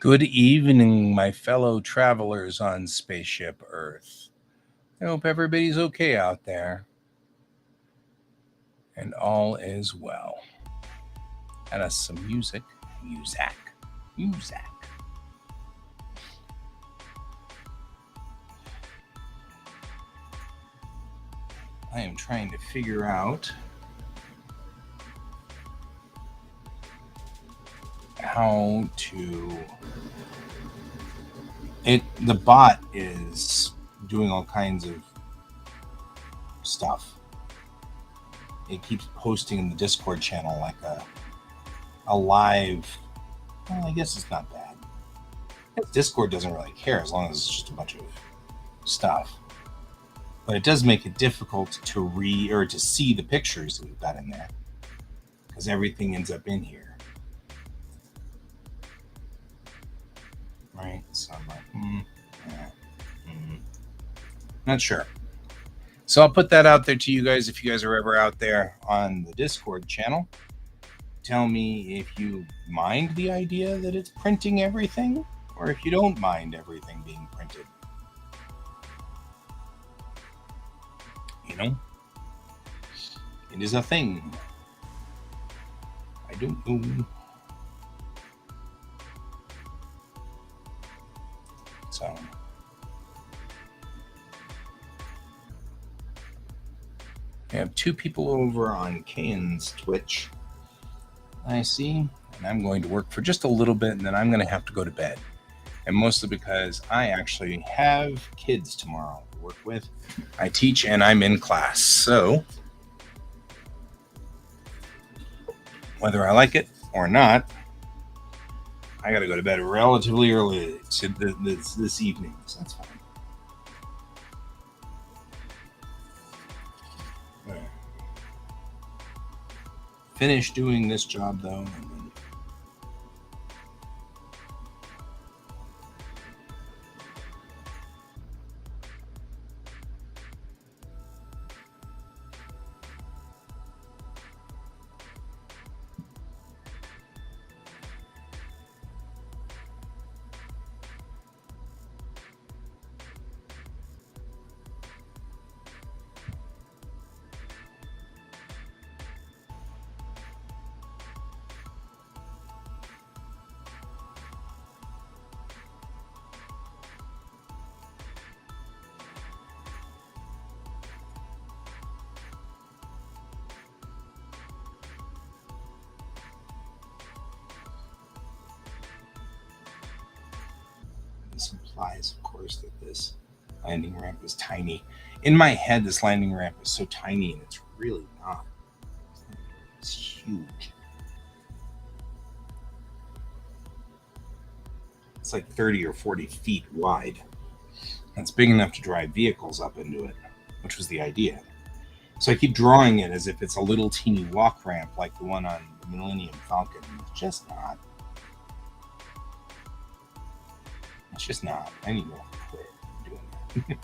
Good evening, my fellow travelers on Spaceship Earth. I hope everybody's okay out there and all is well. Add us some music. Music. I am trying to figure out how to... The bot is doing all kinds of stuff. It keeps posting in the Discord channel like a live... Well, I guess it's not bad. Discord doesn't really care as long as it's just a bunch of stuff. But it does make it difficult to read or to see the pictures that we've got in there, because everything ends up in here. Right? So I'm like, not sure. So I'll put that out there to you guys if you guys are ever out there on the Discord channel. Tell me if you mind the idea that it's printing everything, or if you don't mind everything being printed. You know? It is a thing. I don't know. So... I have 2 people over on Kane's Twitch, I see, and I'm going to work for just a little bit, and then I'm going to have to go to bed. And mostly because I actually have kids tomorrow to work with. I teach and I'm in class, so whether I like it or not, I got to go to bed relatively early this evening, so that's fine. Finish doing this job though, and then this implies, of course, that this landing ramp is tiny. In my head, this landing ramp is so tiny, and it's really not. It's huge. It's like 30 or 40 feet wide. It's big enough to drive vehicles up into it, which was the idea. So I keep drawing it as if it's a little teeny walk ramp like the one on the Millennium Falcon. It's just not. It's just not. I need to quit doing that.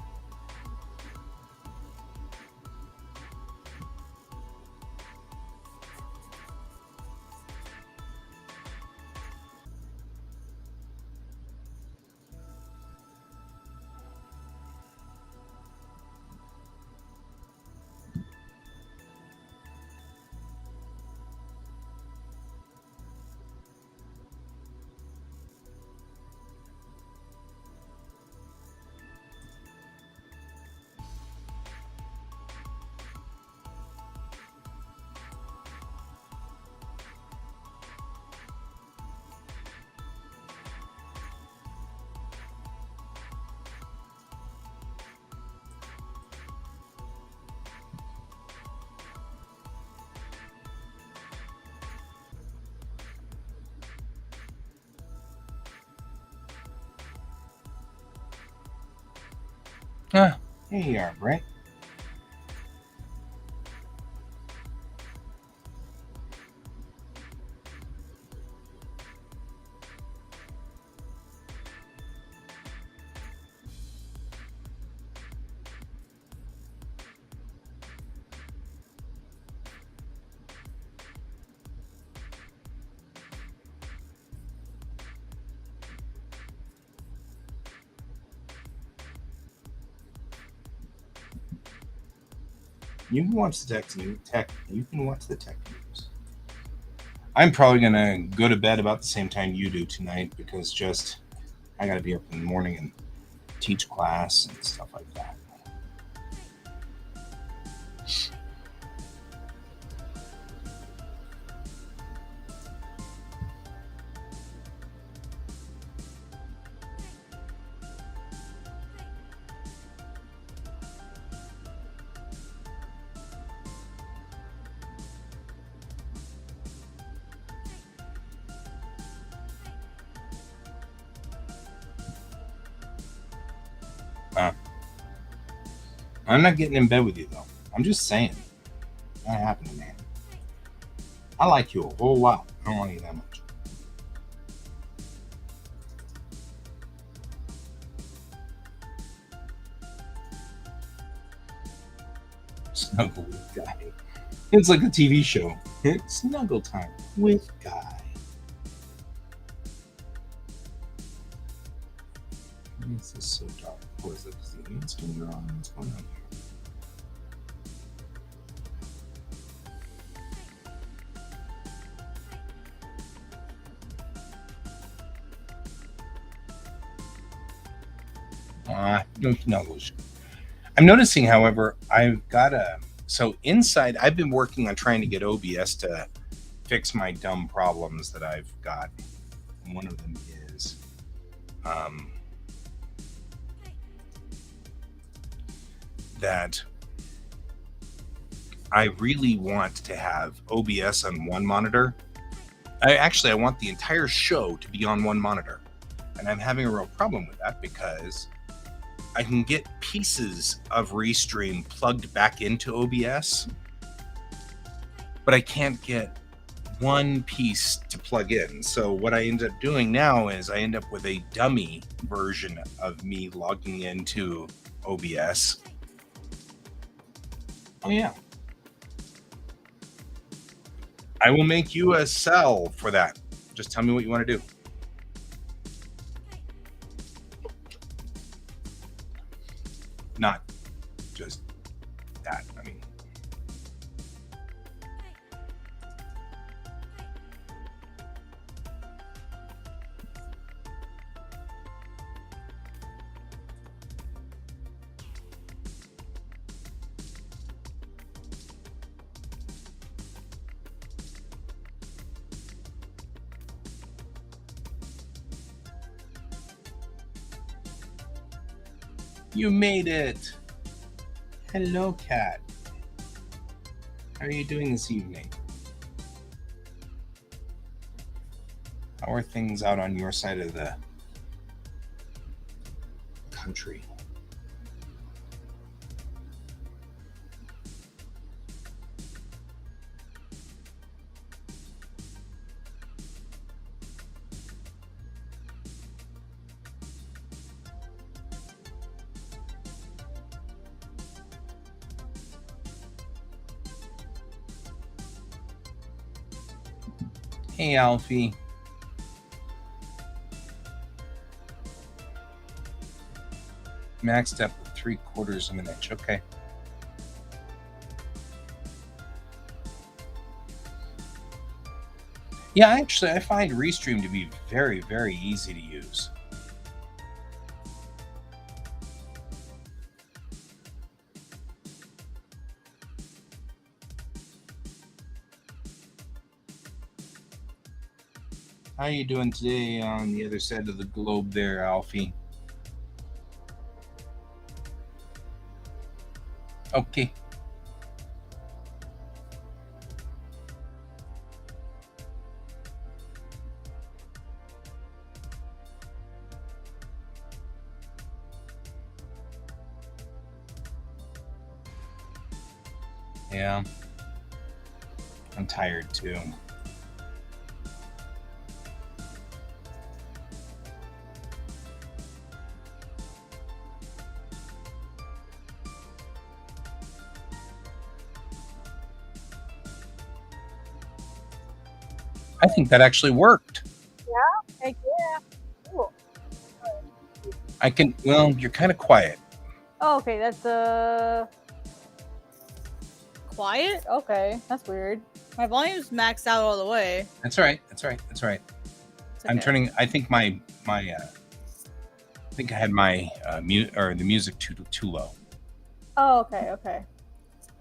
Ah, here you are, Brett. You can watch the tech. You can watch the tech news. I'm probably gonna go to bed about the same time you do tonight because just I gotta be up in the morning and teach class and stuff like that. Uh, I'm not getting in bed with you though. I'm just saying. Not happening, man. I like you a whole lot. I don't want you that much. Snuggle with guy. It's like a TV show. It's snuggle time with guy. Why is this so dark? What is it? Is the ants doing wrong? What's going on here? No snuggles. I'm noticing, however, I've got a so inside. I've been working on trying to get OBS to fix my dumb problems that I've got. And one of them is um, that I really want to have OBS on one monitor. I want the entire show to be on one monitor, and I'm having a real problem with that because I can get pieces of Restream plugged back into OBS, but I can't get one piece to plug in. So what I end up doing now is I end up with a dummy version of me logging into OBS. Oh yeah. I will make you a cell for that. Just tell me what you want to do. Not just that. I mean, you made it. Hello, cat. How are you doing this evening? How are things out on your side of the country? Hey, Alfie. Maxed up with 3/4 of an inch. Okay. Yeah, actually, I find Restream to be very, very easy to use. How you doing today on the other side of the globe there, Alfie? Okay. Yeah. I'm tired too. I think that actually worked. Yeah? Heck yeah. Cool. I can, well, you're kind of quiet. Oh, okay, that's quiet? Okay, that's weird. My volume's maxed out all the way. That's all right. That's all right. That's all right. It's I'm okay. turning, I think I think I had my the music too low. Oh, okay, okay.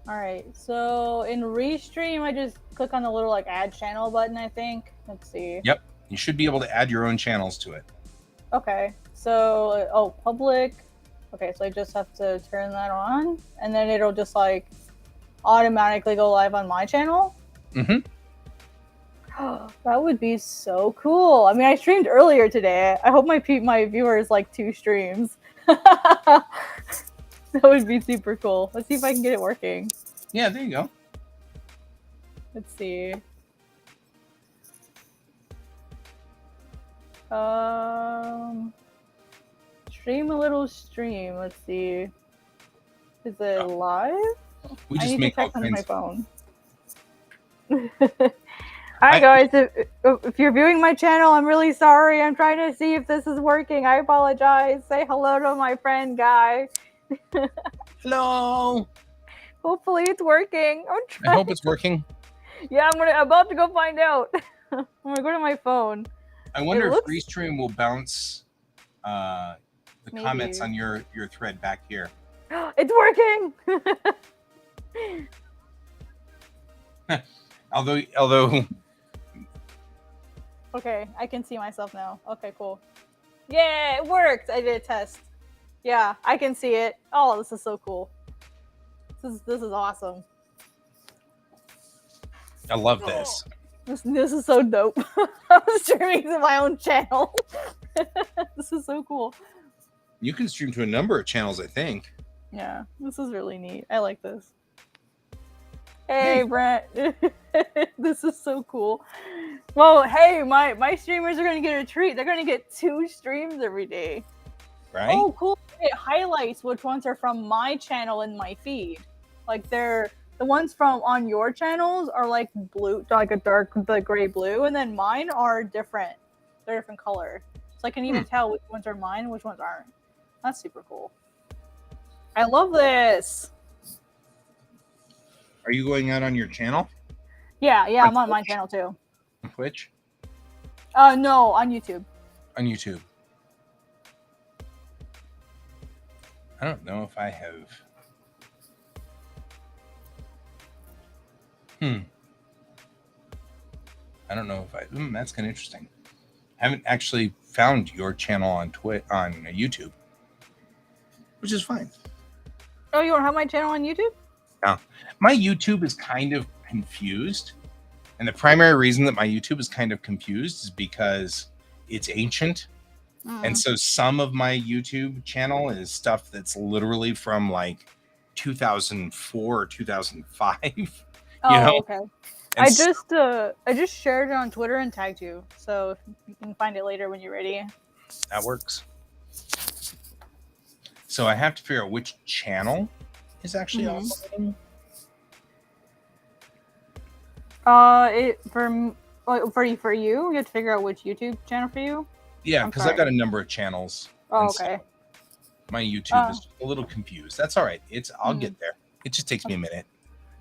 All right. So in Restream, I just click on the little like add channel button, I think. Let's see. Yep. You should be able to add your own channels to it. Okay. So, oh, public. Okay, so I just have to turn that on, and then it'll just like automatically go live on my channel. Mm-hmm. That would be so cool. I mean, I streamed earlier today. I hope my viewers like 2 streams. That would be super cool. Let's see if I can get it working. Yeah, there you go. Let's see. Stream a little stream. Let's see. Is it live? We I just need make to all check on my kinds. phone. Hi guys, if you're viewing my channel, I'm really sorry. I'm trying to see if this is working. I apologize. Say hello to my friend Guy. Hello. Hopefully it's working. I hope it's working. Yeah, I'm about to go find out. I'm gonna go to my phone. I wonder if Restream will bounce the Maybe. comments on your thread back here. It's working. although Okay, I can see myself now. Okay, cool. Yeah, it worked. I did a test. Yeah, I can see it. Oh, this is so cool. This is awesome. I love this. This is so dope. I'm streaming to my own channel. This is so cool. You can stream to a number of channels, I think. Yeah, this is really neat. I like this. Hey, Brent. This is so cool. Well, hey, my streamers are going to get a treat. They're going to get 2 streams every day. Right? Oh, cool. It highlights which ones are from my channel in my feed. Like the ones from on your channels are like blue, like a dark, the gray blue, and then mine are different. They're different color. So I can even tell which ones are mine and which ones aren't. That's super cool. I love this. Are you going out on your channel? Yeah, I'm on my channel too. On Twitch? No, on YouTube. On YouTube. I don't know if I have. I don't know if I. That's kind of interesting. I haven't actually found your channel on YouTube, which is fine. Oh, you don't have my channel on YouTube? No, my YouTube is kind of confused, and the primary reason that my YouTube is kind of confused is because it's ancient. And so some of my YouTube channel is stuff that's literally from like 2004 or 2005. Oh, okay. And I just shared it on Twitter and tagged you, so you can find it later when you're ready. That works. So I have to figure out which channel is actually uploading. For you, you have to figure out which YouTube channel for you. Yeah, because I've got a number of channels. Oh, okay. So my YouTube is a little confused. That's all right. I'll get there. It just takes me a minute.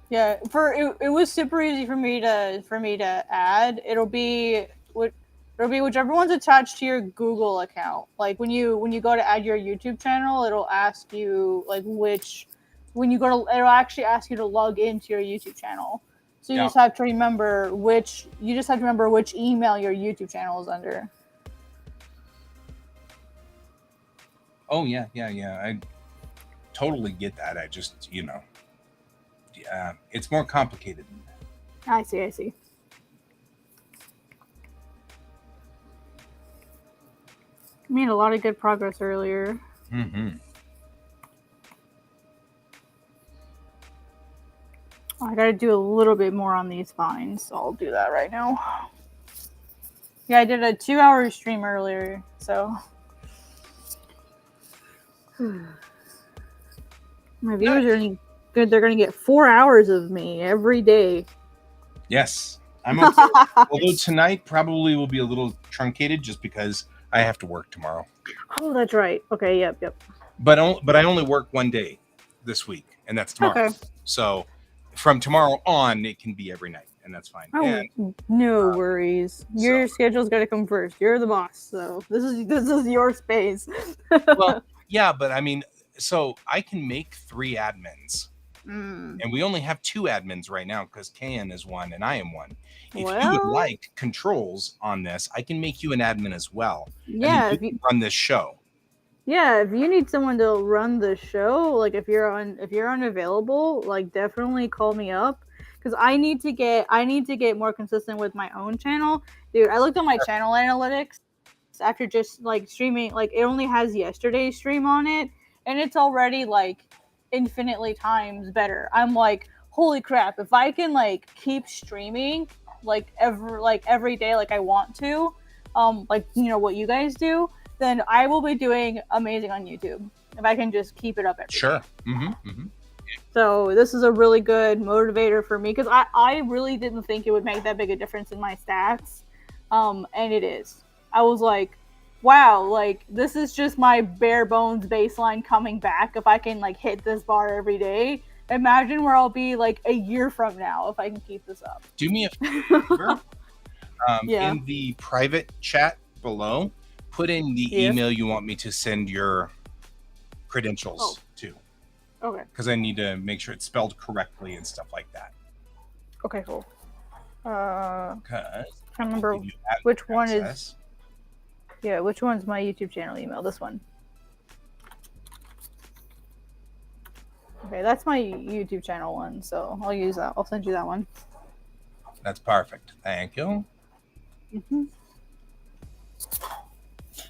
Yeah, it was super easy for me to add. It'll be whichever one's attached to your Google account. Like when you go to add your YouTube channel, it'll ask you like it'll actually ask you to log into your YouTube channel. So you just have to remember which email your YouTube channel is under. Oh yeah. I totally get that. I just, it's more complicated than that. I see. Made a lot of good progress earlier. I gotta do a little bit more on these vines, so I'll do that right now. Yeah, I did a 2-hour stream earlier, so my viewers are good. They're gonna get 4 hours of me every day. Yes, I'm okay. Although tonight probably will be a little truncated just because I have to work tomorrow. Oh, that's right. Okay, yep. But I only work one day this week, and that's tomorrow. Okay. So from tomorrow on, it can be every night, and that's fine. Oh, And, no worries. Your schedule's gotta come first. You're the boss, so this is your space. well, yeah, but I mean, so I can make 3 admins. And we only have 2 admins right now because KN is one and I am one. If you would like controls on this, I can make you an admin as well. Yeah, and then you can run this show. Yeah, if you need someone to run the show, like if you're unavailable, like definitely call me up because I need to get more consistent with my own channel. Dude, I looked at my channel analytics after just like streaming, like it only has yesterday's stream on it, and it's already like infinitely times better. I'm like, holy crap, if I can like keep streaming like every day like I want to, like you know what you guys do, then I will be doing amazing on YouTube if I can just keep it up every Sure. day. So this is a really good motivator for me because I really didn't think it would make that big a difference in my stats, and it is. I was like, wow, like this is just my bare bones baseline coming back. If I can like hit this bar every day, imagine where I'll be like a year from now if I can keep this up. Do me a favor. In the private chat below, put in the email you want me to send your credentials to. Okay. Because I need to make sure it's spelled correctly and stuff like that. Okay, cool. I can't remember which one is. Yeah, which one's my YouTube channel email? This one. Okay, that's my YouTube channel one, so I'll use that. I'll send you that one. That's perfect. Thank you.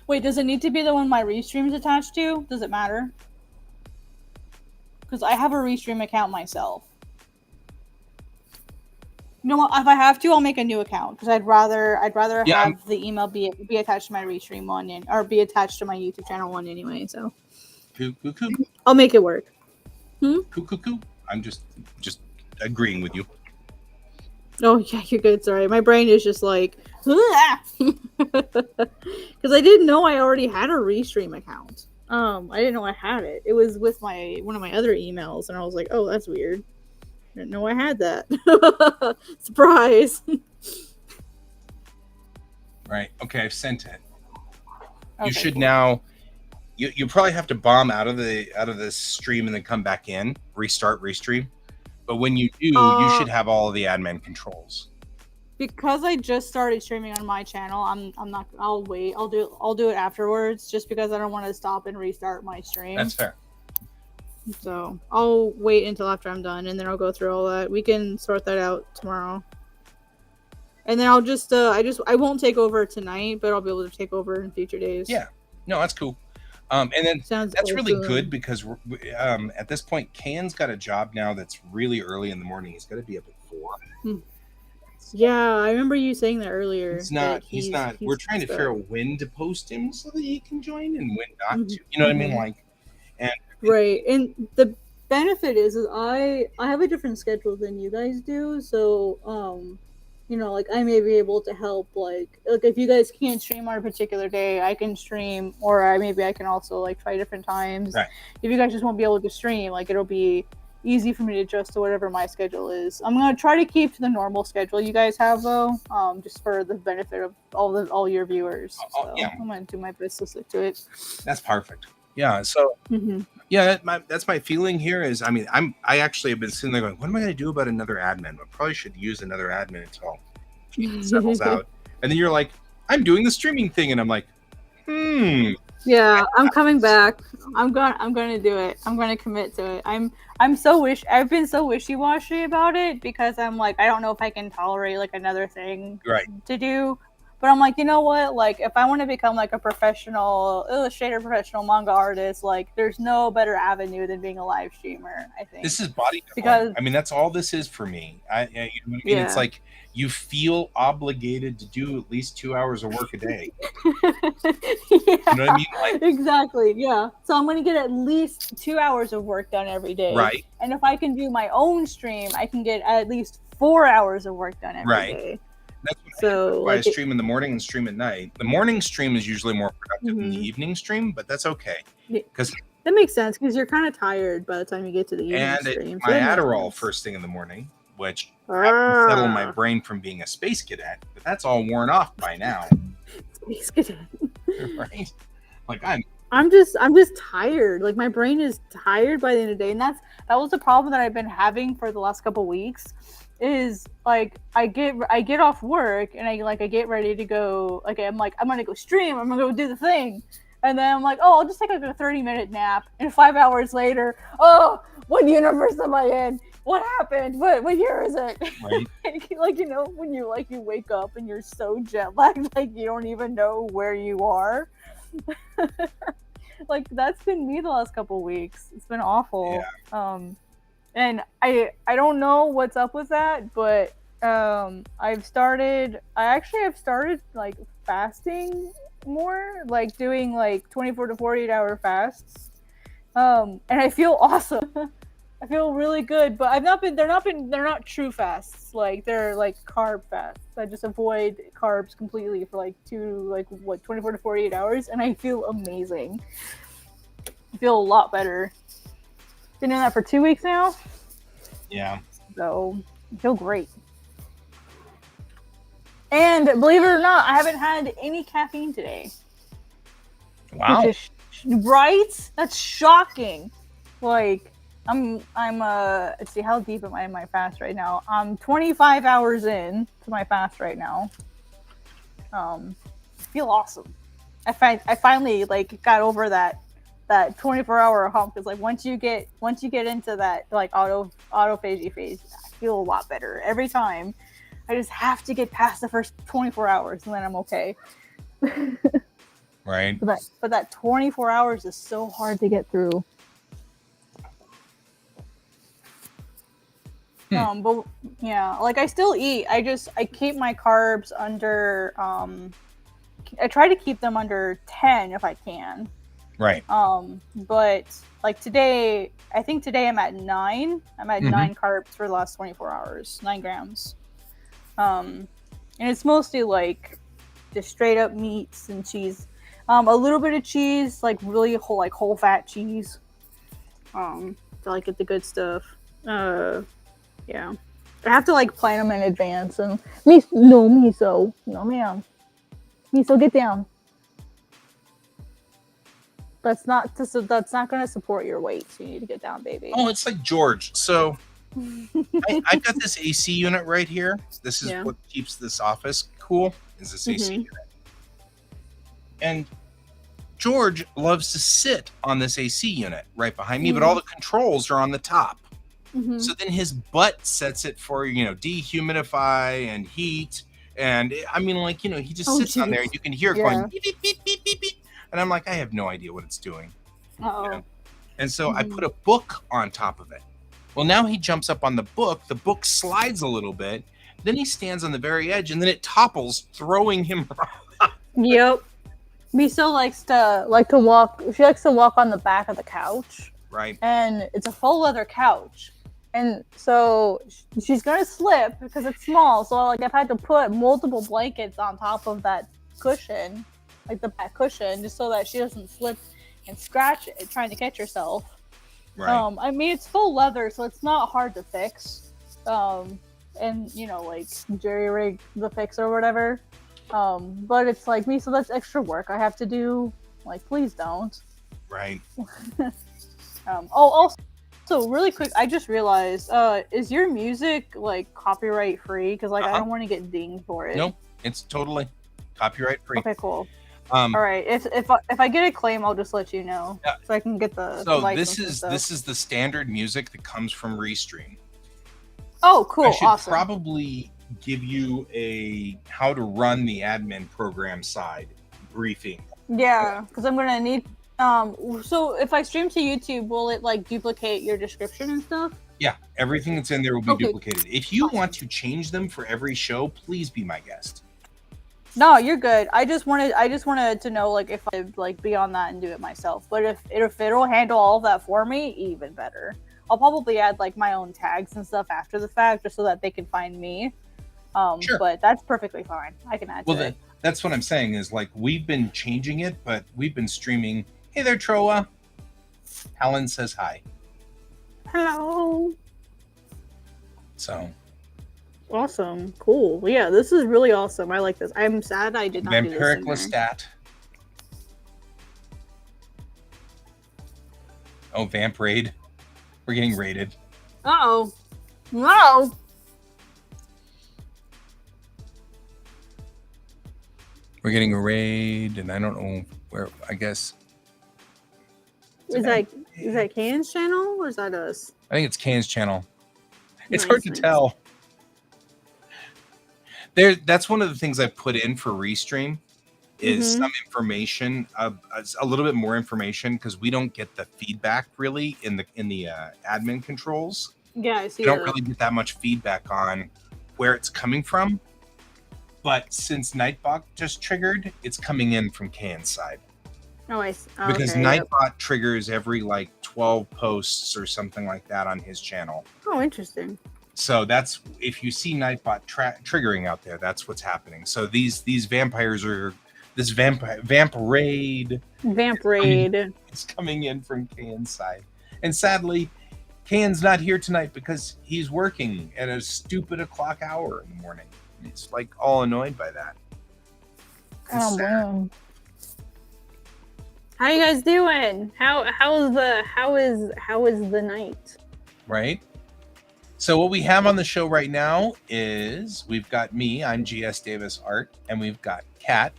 Wait, does it need to be the one my Restream is attached to? Does it matter? Because I have a Restream account myself. You know what? If I have to, I'll make a new account because I'd rather have the email be attached to my Restream one or be attached to my YouTube channel one anyway. So, I'll make it work. I'm just agreeing with you. Oh yeah, you're good. Sorry, my brain is just like, because I didn't know I already had a Restream account. I didn't know I had it. It was with one of my other emails, and I was like, oh, that's weird. I didn't know I had that. Surprise. Right. Okay, I've sent it. Okay, you should now. You probably have to bomb out of this stream and then come back in, restart restream. But when you do, you should have all of the admin controls. Because I just started streaming on my channel, I'm not. I'll wait. I'll do it afterwards, just because I don't want to stop and restart my stream. That's fair. So I'll wait until after I'm done, and then I'll go through all that. We can sort that out tomorrow. And then I'll just I won't take over tonight, but I'll be able to take over in future days. Yeah. No, that's cool. And then that's really good because at this point, Can's got a job now that's really early in the morning. He's got to be up at 4. Yeah, I remember you saying that earlier. He's not. We're trying to figure out when to post him so that he can join and when not to. You know what I mean? Like, right. And the benefit is I have a different schedule than you guys do, so you know, like I may be able to help. Like if you guys can't stream on a particular day, I can stream, or maybe I can also like try different times. Right. If you guys just won't be able to stream, like it'll be easy for me to adjust to whatever my schedule is. I'm gonna try to keep to the normal schedule you guys have though, just for the benefit of all your viewers. So yeah. I'm gonna do my best to stick to it. That's perfect. Yeah. So yeah, that's my feeling here. Is I mean, I actually have been sitting there going, what am I gonna do about another admin? I probably should use another admin until it settles out. And then you're like, I'm doing the streaming thing, and I'm like, Yeah, I'm coming back. I'm gonna do it. I'm gonna commit to it. I've been so wishy-washy about it because I'm like, I don't know if I can tolerate like another thing to do. But I'm like, you know what? Like, if I want to become like a professional illustrator, professional manga artist, like, there's no better avenue than being a live streamer. I think This is body because I mean, that's all this is for me. You know what I mean? yeah. It's like you feel obligated to do at least 2 hours of work a day. Yeah, you know what I mean? Like, exactly. Yeah. So I'm going to get at least 2 hours of work done every day. Right. And if I can do my own stream, I can get at least 4 hours of work done every day. That's what I stream in the morning and stream at night. The morning stream is usually more productive than the evening stream, but that's okay. Because that makes sense because you're kind of tired by the time you get to the evening stream. My Adderall first thing in the morning, which I can settle my brain from being a space cadet, but that's all worn off by now. Space cadet, right? Like I'm just tired. Like my brain is tired by the end of the day, and that was the problem that I've been having for the last couple weeks. Is like I get off work and I get ready to go. Like I'm gonna go stream. I'm gonna go do the thing. And then I'm like, oh, I'll just take like a 30-minute nap. And 5 hours later, oh, what universe am I in? What happened? What year is it? Right. Like, you know, when you wake up and you're so jet lagged, like you don't even know where you are. Like that's been me the last couple weeks. It's been awful. Yeah. And I don't know what's up with that, but I've started like fasting more, like doing like 24 to 48 hour fasts, and I feel awesome. I feel really good, but they're not true fasts. Like they're like carb fasts. I just avoid carbs completely for 24 to 48 hours, and I feel amazing. I feel a lot better. Been doing that for 2 weeks now. Yeah. So I feel great. And believe it or not, I haven't had any caffeine today. Wow. Right? That's shocking. Like, let's see, how deep am I in my fast right now? I'm 25 hours in to my fast right now. I feel awesome. I finally like got over that 24-hour hump. Because like once you get into that like autophagy phase, I feel a lot better every time. I just have to get past the first 24 hours and then I'm okay. Right. But that 24 hours is so hard to get through. But yeah, like I still eat. I keep my carbs under. I try to keep them under 10 if I can. Right. But like today, I think today I'm at 9. I'm at 9 carbs for the last 24 hours. 9 grams. And it's mostly like just straight up meats and cheese. A little bit of cheese, like really whole fat cheese. To like get the good stuff. Yeah. I have to like plan them in advance. And miso. No, ma'am. Miso, get down. That's not going to support your weight. So you need to get down, baby. Oh, it's like George. So I got this AC unit right here. This is what keeps this office cool. Is this AC unit? And George loves to sit on this AC unit right behind me, but all the controls are on the top. So then his butt sets it for, dehumidify and heat. And I mean, like, he just sits on there and you can hear it going beep, beep, beep, beep, beep, beep. And I'm like, I have no idea what it's doing. And so I put a book on top of it. Well, now he jumps up on the book. The book slides a little bit. Then he stands on the very edge and then it topples, throwing him around. Yep. Miso likes to walk. She likes to walk on the back of the couch. Right. And it's a faux leather couch. And so she's gonna slip because it's small. So like I've had to put multiple blankets on top of that cushion, like the back cushion, just so that she doesn't slip and scratch it trying to catch herself. Right. I mean it's faux leather, so it's not hard to fix. And like jerry rig the fix or whatever. But it's like me, so that's extra work I have to do. Like, please don't. Right. Also, really quick, I just realized, is your music like copyright free? Because like I don't want to get dinged for it. Nope, it's totally copyright free. Okay, cool. All right, if I get a claim, I'll just let you know, so I can get the. So this is the standard music that comes from Restream. Oh, cool! I should awesome. probably give you a how to run the admin program side briefing. Yeah, because I'm gonna need. So if I stream to YouTube, will it like duplicate your description and stuff? Yeah, everything that's in there will be Okay. duplicated. If you Awesome. want to change them for every show, please be my guest. No, you're good. I just wanted to know like if I like be on that and do it myself. But if it'll handle all of that for me, even better. I'll probably add like my own tags and stuff after the fact, just so that they can find me. Sure. But that's perfectly fine. I can add to it. That's what I'm saying is like we've been changing it, but we've been streaming. Hey there, Troa. Helen says hi. Hello. So Awesome. Cool. Well, yeah, this is really awesome. I like this. I'm sad I did not do this Vampiric sooner. Lestat. Oh, Vamp Raid. We're getting raided. Uh-oh. No. We're getting a raid, and I don't know where. I guess Is that Can's channel or is that us? I think it's Kane's channel. It's Nice, hard to nice. tell. That's one of the things I put in for Restream is some information, a little bit more information, because we don't get the feedback really in the admin controls. Yeah, I see. We don't really get that much feedback on where it's coming from. But since Nightbot just triggered, it's coming in from Kane's side. Oh, I see. Because Okay, Nightbot triggers every like 12 posts or something like that on his channel. Oh, interesting. So that's if you see Nightbot triggering out there, that's what's happening. So these vampires are this vamp raid. Vamp raid. It's coming in from Kane's side, and sadly, Kane's not here tonight because he's working at a stupid o'clock hour in the morning. He's like all annoyed by that. Oh man. How you guys doing? How is the night? Right. So what we have on the show right now is we've got me, I'm GS Davis Art, and we've got Kat,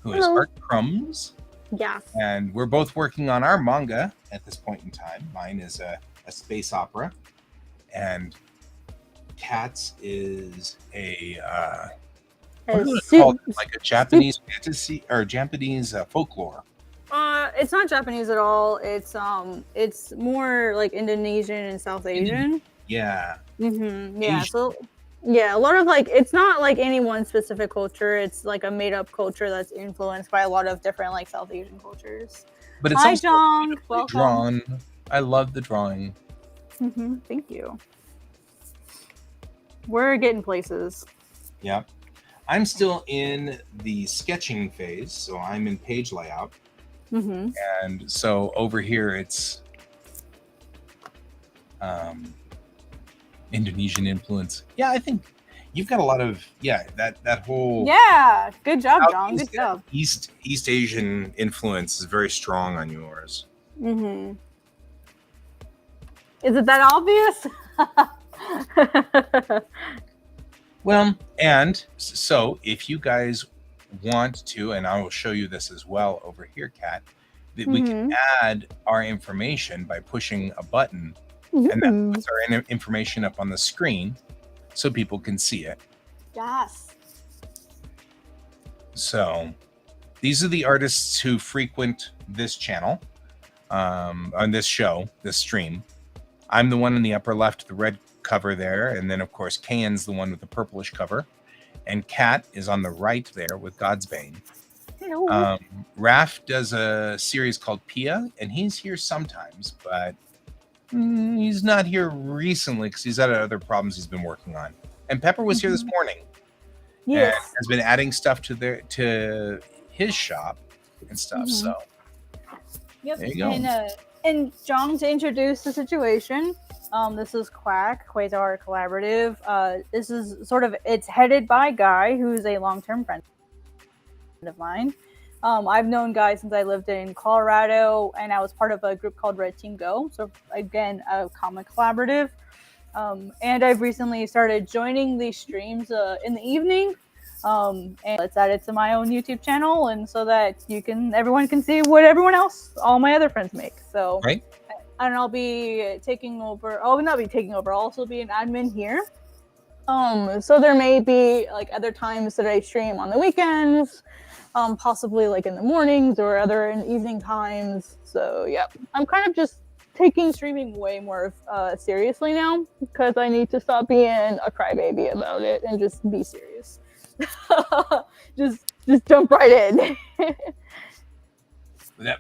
who is Hello. Art Crumbs. Yeah. And we're both working on our manga at this point in time. Mine is a space opera, and Kat's is a what do you call it? Like a Japanese fantasy or Japanese folklore. It's not Japanese at all. It's more like Indonesian and South Asian. Yeah. Mm-hmm. Yeah. Asian. So, yeah, a lot of like it's not like any one specific culture. It's like a made-up culture that's influenced by a lot of different like South Asian cultures. But it's Hi, also John. Welcome. drawn. I love the drawing. Mm-hmm. Thank you. We're getting places. Yep. I'm still in the sketching phase, so I'm in page layout. Mm-hmm. And so over here it's Indonesian influence. Yeah, I think you've got a lot of that whole Yeah, good job, John. Good job. East Asian influence is very strong on yours. Mm-hmm. Is it that obvious? Well, and so if you guys want to, and I will show you this as well over here, Kat, that we can add our information by pushing a button, and that puts our information up on the screen so people can see it. Yes. So these are the artists who frequent this channel, on this show, this stream. I'm the one in the upper left, the red cover there, and then of course Kane's the one with the purplish cover, and Kat is on the right there with God's Bane. Hello. Raph does a series called Pia, and he's here sometimes, but he's not here recently because he's had other problems he's been working on. And Pepper was here this morning, Yes. and has been adding stuff to his shop and stuff. So Yep. there you go. And John, to introduce the situation, this is Quasar Art Collaborative. This is it's headed by Guy, who's a long-term friend of mine. I've known Guy since I lived in Colorado, and I was part of a group called Red Team Go. So again, a comic collaborative. And I've recently started joining these streams in the evening. And let's add it to my own YouTube channel, and so that everyone can see what all my other friends make. So, right. And I'll be taking over. I'll not be taking over. I'll also be an admin here. So there may be like other times that I stream on the weekends, possibly like in the mornings or other in evening times. So yeah, I'm kind of just taking streaming way more seriously now because I need to stop being a crybaby about it and just be serious. just jump right in.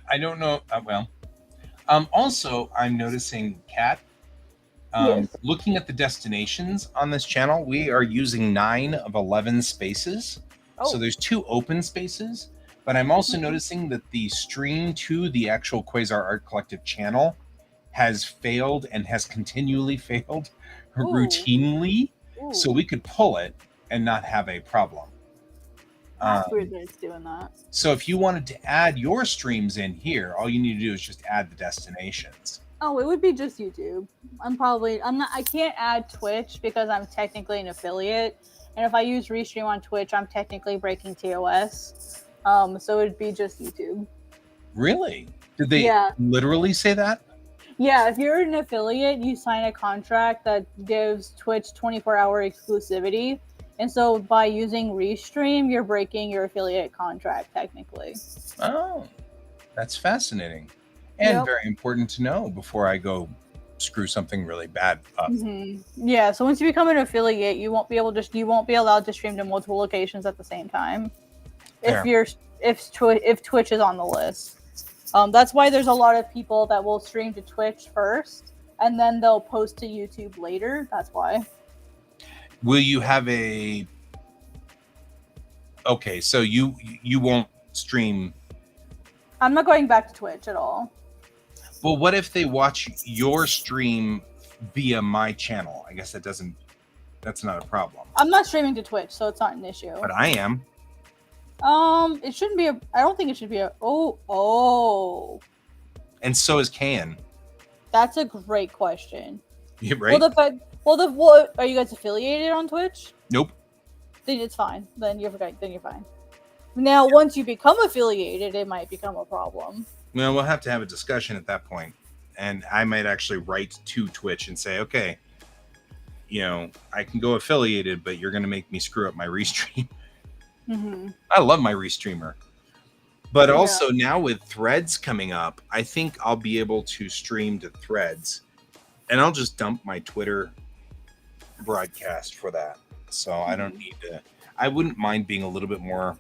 I don't know. Well, also, I'm noticing, Kat, Yes. looking at the destinations on this channel, we are using 9 of 11 spaces. So Oh. there's 2 open spaces, but I'm also noticing that the stream to the actual Quasar Art Collective channel has failed and has continually failed routinely. Ooh. So we could pull it and not have a problem. That's weird that it's doing that. So if you wanted to add your streams in here, all you need to do is just add the destinations. Oh, it would be just YouTube. I can't add Twitch because I'm technically an affiliate. And if I use Restream on Twitch, I'm technically breaking TOS. So it'd be just YouTube. Really? Did they literally say that? Yeah, if you're an affiliate, you sign a contract that gives Twitch 24-hour exclusivity. And so by using Restream, you're breaking your affiliate contract technically. Oh, that's fascinating. And very important to know before I go screw something really bad up. Mm-hmm. Yeah, so once you become an affiliate, you won't be allowed to stream to multiple locations at the same time. Fair. If Twitch is on the list. That's why there's a lot of people that will stream to Twitch first and then they'll post to YouTube later. That's why. Will you have a... Okay, so you won't stream... I'm not going back to Twitch at all. Well, what if they watch your stream via my channel? I guess that's not a problem. I'm not streaming to Twitch, so it's not an issue. But I am. It shouldn't be I don't think it should be oh. And so is Can. That's a great question. Yeah, right? Are you guys affiliated on Twitch? Nope. Then it's fine. Then you're fine. Now, once you become affiliated, it might become a problem. Well, we'll have to have a discussion at that point. And I might actually write to Twitch and say, okay, I can go affiliated, but you're going to make me screw up my restream. Mm-hmm. I love my restreamer. But also now with Threads coming up, I think I'll be able to stream to Threads. And I'll just dump my Twitter broadcast for that. So I don't need to... I wouldn't mind being a little bit more...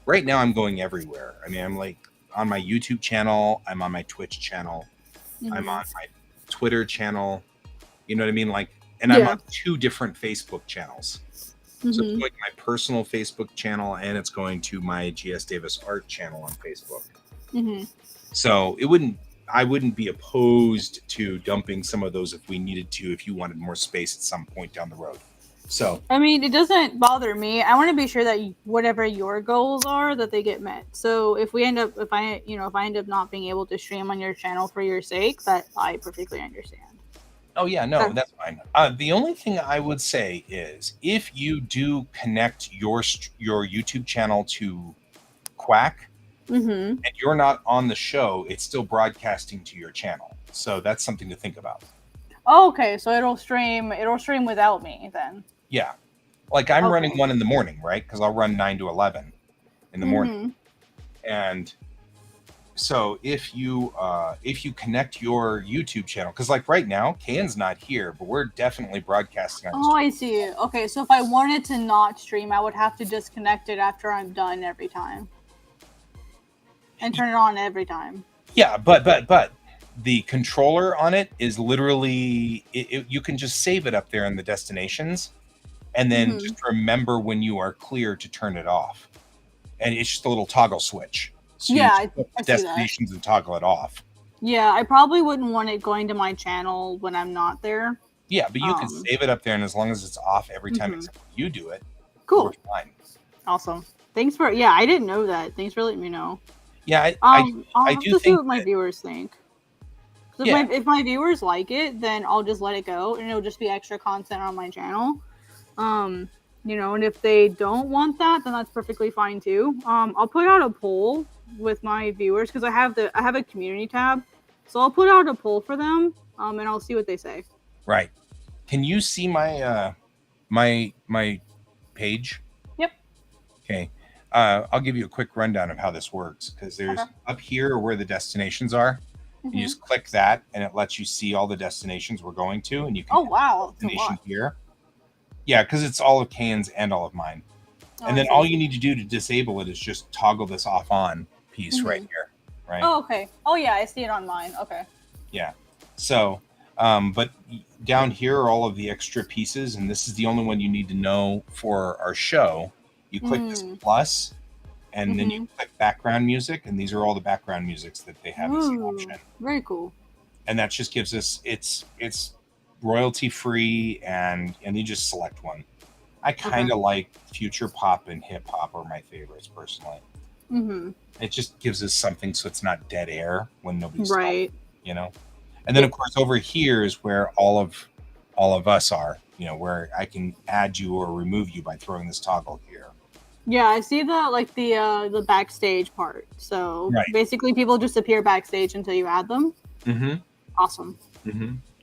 Right now I'm going everywhere. I mean, I'm like on my YouTube channel. I'm on my Twitch channel. Mm-hmm. I'm on my Twitter channel. You know what I mean? And I'm on 2 different Facebook channels. Mm-hmm. So it's going to my personal Facebook channel and it's going to my GS Davis Art channel on Facebook. Mm-hmm. So I wouldn't be opposed to dumping some of those if we needed to, if you wanted more space at some point down the road. So I mean, it doesn't bother me. I want to be sure that whatever your goals are, that they get met. So if I end up not being able to stream on your channel for your sake, that I perfectly understand. Oh yeah, no, that's fine. The only thing I would say is if you do connect your YouTube channel to Quack, and you're not on the show, it's still broadcasting to your channel. So that's something to think about. Oh, okay, so it'll stream without me then. Yeah. Like I'm running one in the morning, right? Because I'll run 9 to 11 in the morning. And so if you connect your YouTube channel, because like right now, Can's not here, but we're definitely broadcasting on. Oh, I see. Okay, so if I wanted to not stream, I would have to disconnect it after I'm done every time. And turn it on every time. Yeah, but the controller on it is literally you can just save it up there in the destinations and then just remember when you are clear to turn it off. And it's just a little toggle switch. So I destinations and toggle it off. Yeah, I probably wouldn't want it going to my channel when I'm not there. Yeah, but you can save it up there, and as long as it's off every time you do it, cool. We're fine. Awesome. Thanks for I didn't know that. Thanks for letting me know. Yeah, I'll have to see what my viewers think. If my viewers like it, then I'll just let it go, and it'll just be extra content on my channel. And if they don't want that, then that's perfectly fine too. I'll put out a poll with my viewers because I have a community tab, so I'll put out a poll for them, and I'll see what they say. Right. Can you see my my page. Yep. Okay. I'll give you a quick rundown of how this works, because there's up here where the destinations are. You just click that, and it lets you see all the destinations we're going to, and you can. Oh wow, destination here. Yeah, because it's all of Kane's and all of mine. And then all you need to do to disable it is just toggle this off-on piece right here, right? Oh, okay. Oh yeah, I see it on mine. Okay. Yeah. So, but down here are all of the extra pieces, and this is the only one you need to know for our show. You click this plus, and then you click background music, and these are all the background musics that they have as an option. Very cool. And that just gives us it's royalty free, and you just select one. I kind of like future pop and hip hop are my favorites personally. It just gives us something so it's not dead air when nobody's talking, you know. And then of course over here is where all of us are, you know, where I can add you or remove you by throwing this toggle here. Yeah, I see the backstage part. So basically people just appear backstage until you add them. Awesome.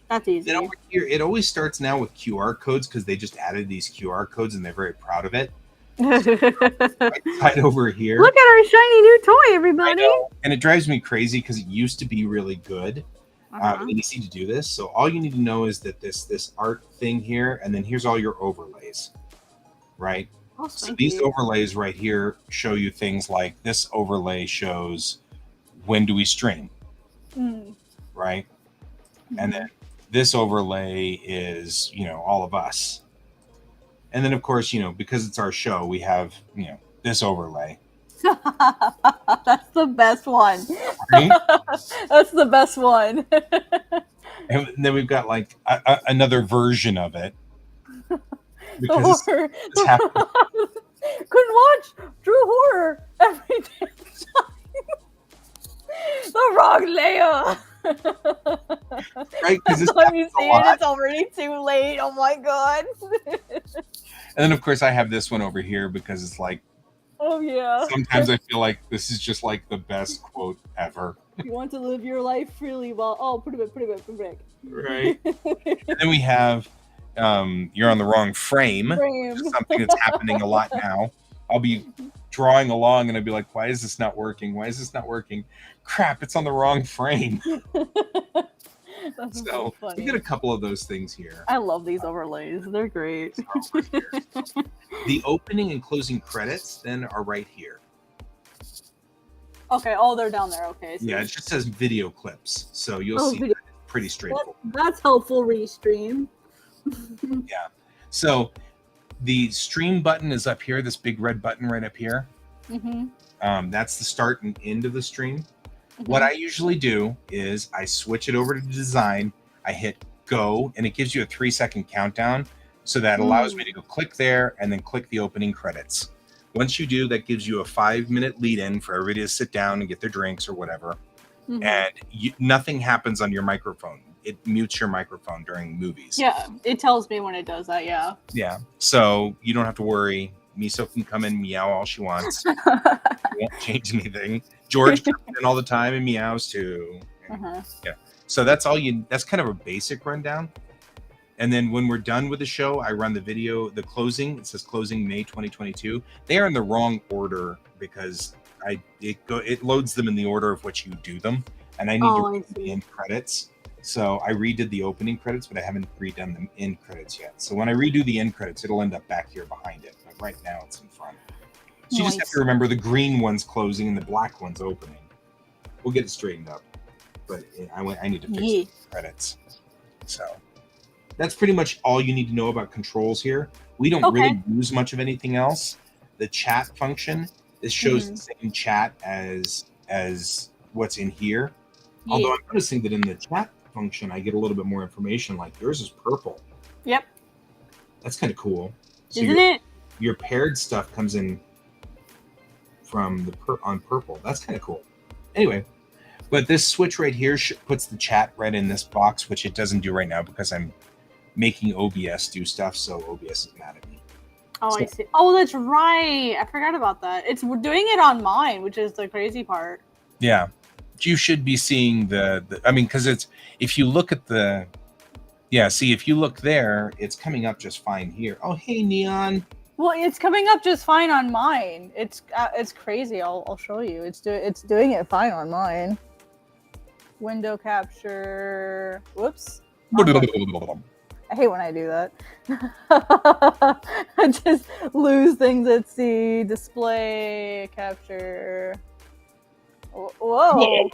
That's easy. Then over here, it always starts now with QR codes because they just added these QR codes and they're very proud of it. Right over here. Look at our shiny new toy, everybody. And it drives me crazy because it used to be really good. And easy to do this. So all you need to know is that this art thing here, and then here's all your overlays, right? Oh, so these overlays right here show you things like this overlay shows when do we stream, right? And then this overlay is, you know, all of us. And then of course, you know, because it's our show, we have, you know, this overlay. That's the best one. Right? That's the best one. And then we've got like another version of it. Because couldn't watch true horror every day. The wrong layer. Right, because this time you see it, it's already too late. Oh my god. And then of course I have this one over here because it's like, oh yeah, sometimes I feel like this is just like the best quote ever. You want to live your life freely while put it back. Right. And then we have you're on the wrong frame. Which is something that's happening a lot now. I'll be drawing along and I'll be like, why is this not working? Why is this not working? Crap, it's on the wrong frame. So we get a couple of those things here. I love these overlays. They're great. The opening and closing credits then are right here. Okay. Oh, they're down there. Okay. So yeah, it just says video clips. So you'll see that it's pretty straightforward. That's helpful, Restream. Yeah. So the stream button is up here, this big red button right up here. That's the start and end of the stream. What I usually do is I switch it over to design, I hit go, and it gives you a 3-second countdown. So that allows me to go click there and then click the opening credits. Once you do, that gives you a 5-minute lead in for everybody to sit down and get their drinks or whatever. And nothing happens on your microphone. It mutes your microphone during movies. Yeah, it tells me when it does that, yeah. Yeah, so you don't have to worry. Miso can come in, meow all she wants. It won't change anything. George comes in all the time and meows too. Yeah, so that's kind of a basic rundown. And then when we're done with the show, I run the video, the closing. It says closing May 2022. They are in the wrong order because it loads them in the order of which you do them, and I need to read the end credits. So I redid the opening credits, but I haven't redone the end credits yet. So when I redo the end credits, it'll end up back here behind it. But right now it's in front. So you just have to remember the green one's closing and the black one's opening. We'll get it straightened up. But I need to fix the credits. So that's pretty much all you need to know about controls here. We don't really use much of anything else. The chat function, this shows the same chat as what's in here. Although I'm noticing that in the chat function, I get a little bit more information. Like yours is purple. Yep. That's kind of cool. So Isn't it? Your paired stuff comes in from on purple. That's kind of cool. Anyway, but this switch right here puts the chat right in this box, which it doesn't do right now because I'm making OBS do stuff. So OBS is mad at me. Oh, I see. Oh, that's right. I forgot about that. We're doing it on mine, which is the crazy part. Yeah. You should be seeing I mean, because if you look at Yeah, see, if you look there, it's coming up just fine here. Oh, hey, Neon. Well, it's coming up just fine on mine. It's crazy. I'll show you. It's doing it fine on mine. Window capture. Whoops. I hate when I do that. I just lose things at sea. Display capture. Whoa.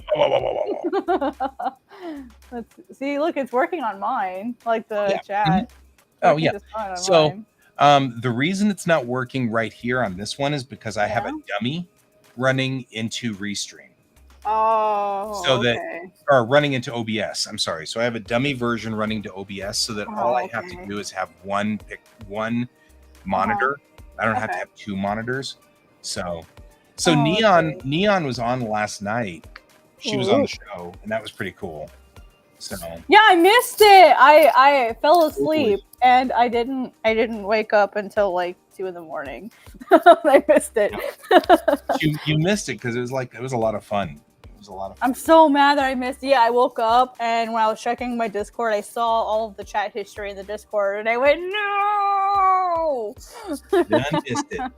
Let's see. Look, it's working on mine. Like the chat. Oh yeah. So the reason it's not working right here on this one is because I have a dummy running into Restream. Oh. So that or running into OBS. I'm sorry. So I have a dummy version running to OBS so that all I have to do is have one monitor. I don't have to have two monitors. So Neon was on last night. She was on the show, and that was pretty cool. So yeah, I missed it. I fell asleep and I didn't wake up until like 2 a.m. I missed it. you missed it because it was a lot of fun. It was a lot of fun. I'm so mad that I missed it. Yeah, I woke up and when I was checking my Discord, I saw all of the chat history in the Discord and I went, no. Done missed it.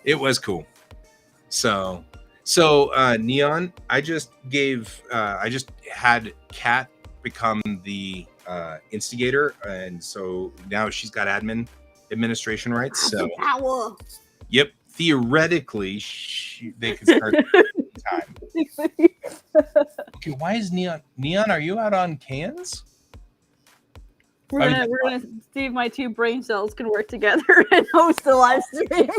It was cool. So Neon, I just had Kat become the instigator, and so now she's got administration rights. So power. Yep, theoretically they could start at any time. Okay, why is Neon? Are you out on cans? We're gonna see if my two brain cells can work together and host a live stream.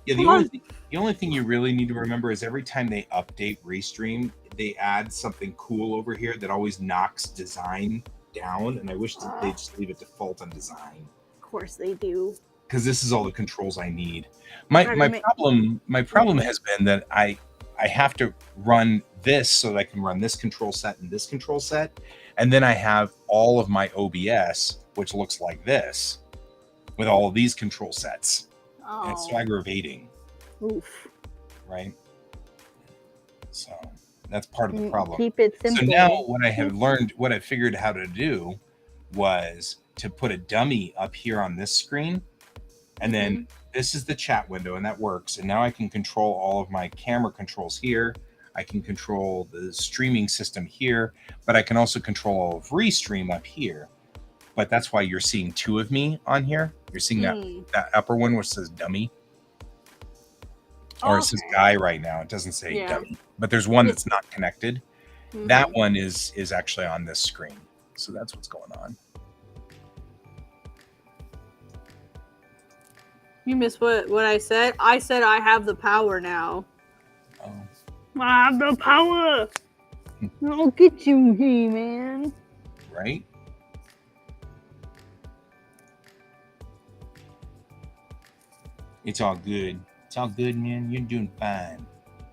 Yeah, the only thing you really need to remember is every time they update Restream, they add something cool over here that always knocks design down, and I wish that they'd just leave it default on design. Of course they do. Because this is all the controls I need. My problem has been that I have to run this so that I can run this control set and this control set, and then I have all of my OBS, which looks like this, with all of these control sets. Oh. And it's so aggravating. Oof. Right? So that's part of the problem. Keep it simple. So now what I have learned, what I figured how to do was to put a dummy up here on this screen. And then this is the chat window, and that works. And now I can control all of my camera controls here. I can control the streaming system here, but I can also control all of Restream up here. But that's why you're seeing two of me on here. You're seeing that upper one which says dummy. Or it says guy right now. It doesn't say dummy. But there's one that's not connected. That one is actually on this screen. So that's what's going on. You missed what I said? I said I have the power now. Oh. I have the power. I'll get you, He-Man. Right? It's all good. It's all good, man. You're doing fine.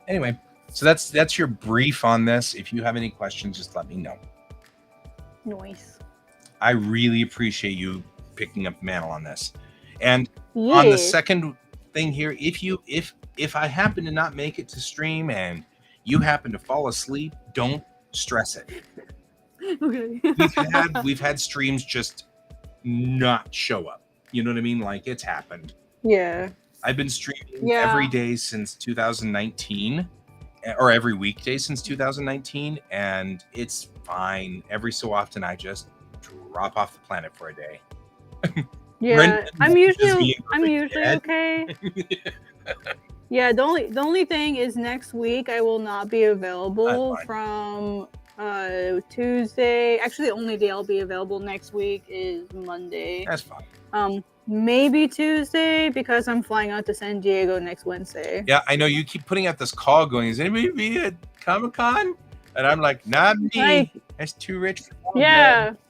Anyway, so that's your brief on this. If you have any questions, just let me know. Nice. I really appreciate you picking up the mantle on this. And on the second thing here, if I happen to not make it to stream and you happen to fall asleep, don't stress it. Okay. we've had streams just not show up. You know what I mean? Like, it's happened. Yeah. I've been streaming every day since 2019, or every weekday since 2019, and it's fine. Every so often, I just drop off the planet for a day. Yeah, I'm usually okay. Yeah, the only thing is next week I will not be available from Tuesday. Actually, the only day I'll be available next week is Monday. That's fine. Maybe Tuesday because I'm flying out to San Diego next Wednesday. Yeah, I know you keep putting out this call going, is anybody be at Comic-Con? And I'm like, not me. Like, that's too rich for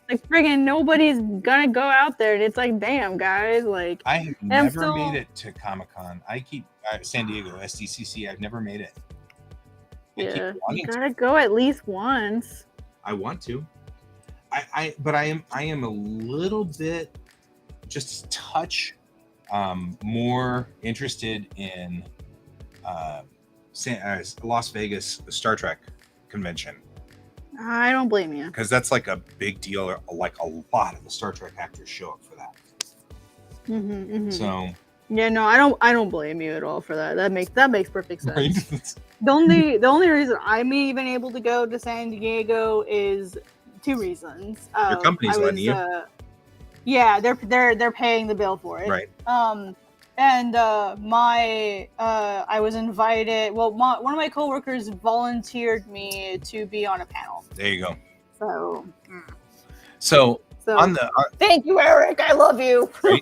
like friggin' nobody's gonna go out there. And it's like, damn, guys. Like, I have never made it to Comic-Con. I keep San Diego, SDCC. I've never made it. You gotta go at least once. I want to. But I am a little bit, just a touch more interested in Las Vegas Star Trek convention. I don't blame you. Because that's like a big deal. Like a lot of the Star Trek actors show up for that. So yeah, no, I don't blame you at all for that. That makes perfect sense. right? The only reason I'm even able to go to San Diego is 2 reasons. Your company's letting you. Yeah, they're paying the bill for it. Right. And I was invited. Well, one of my coworkers volunteered me to be on a panel. There you go. So on the thank you, Eric. I love you. Right?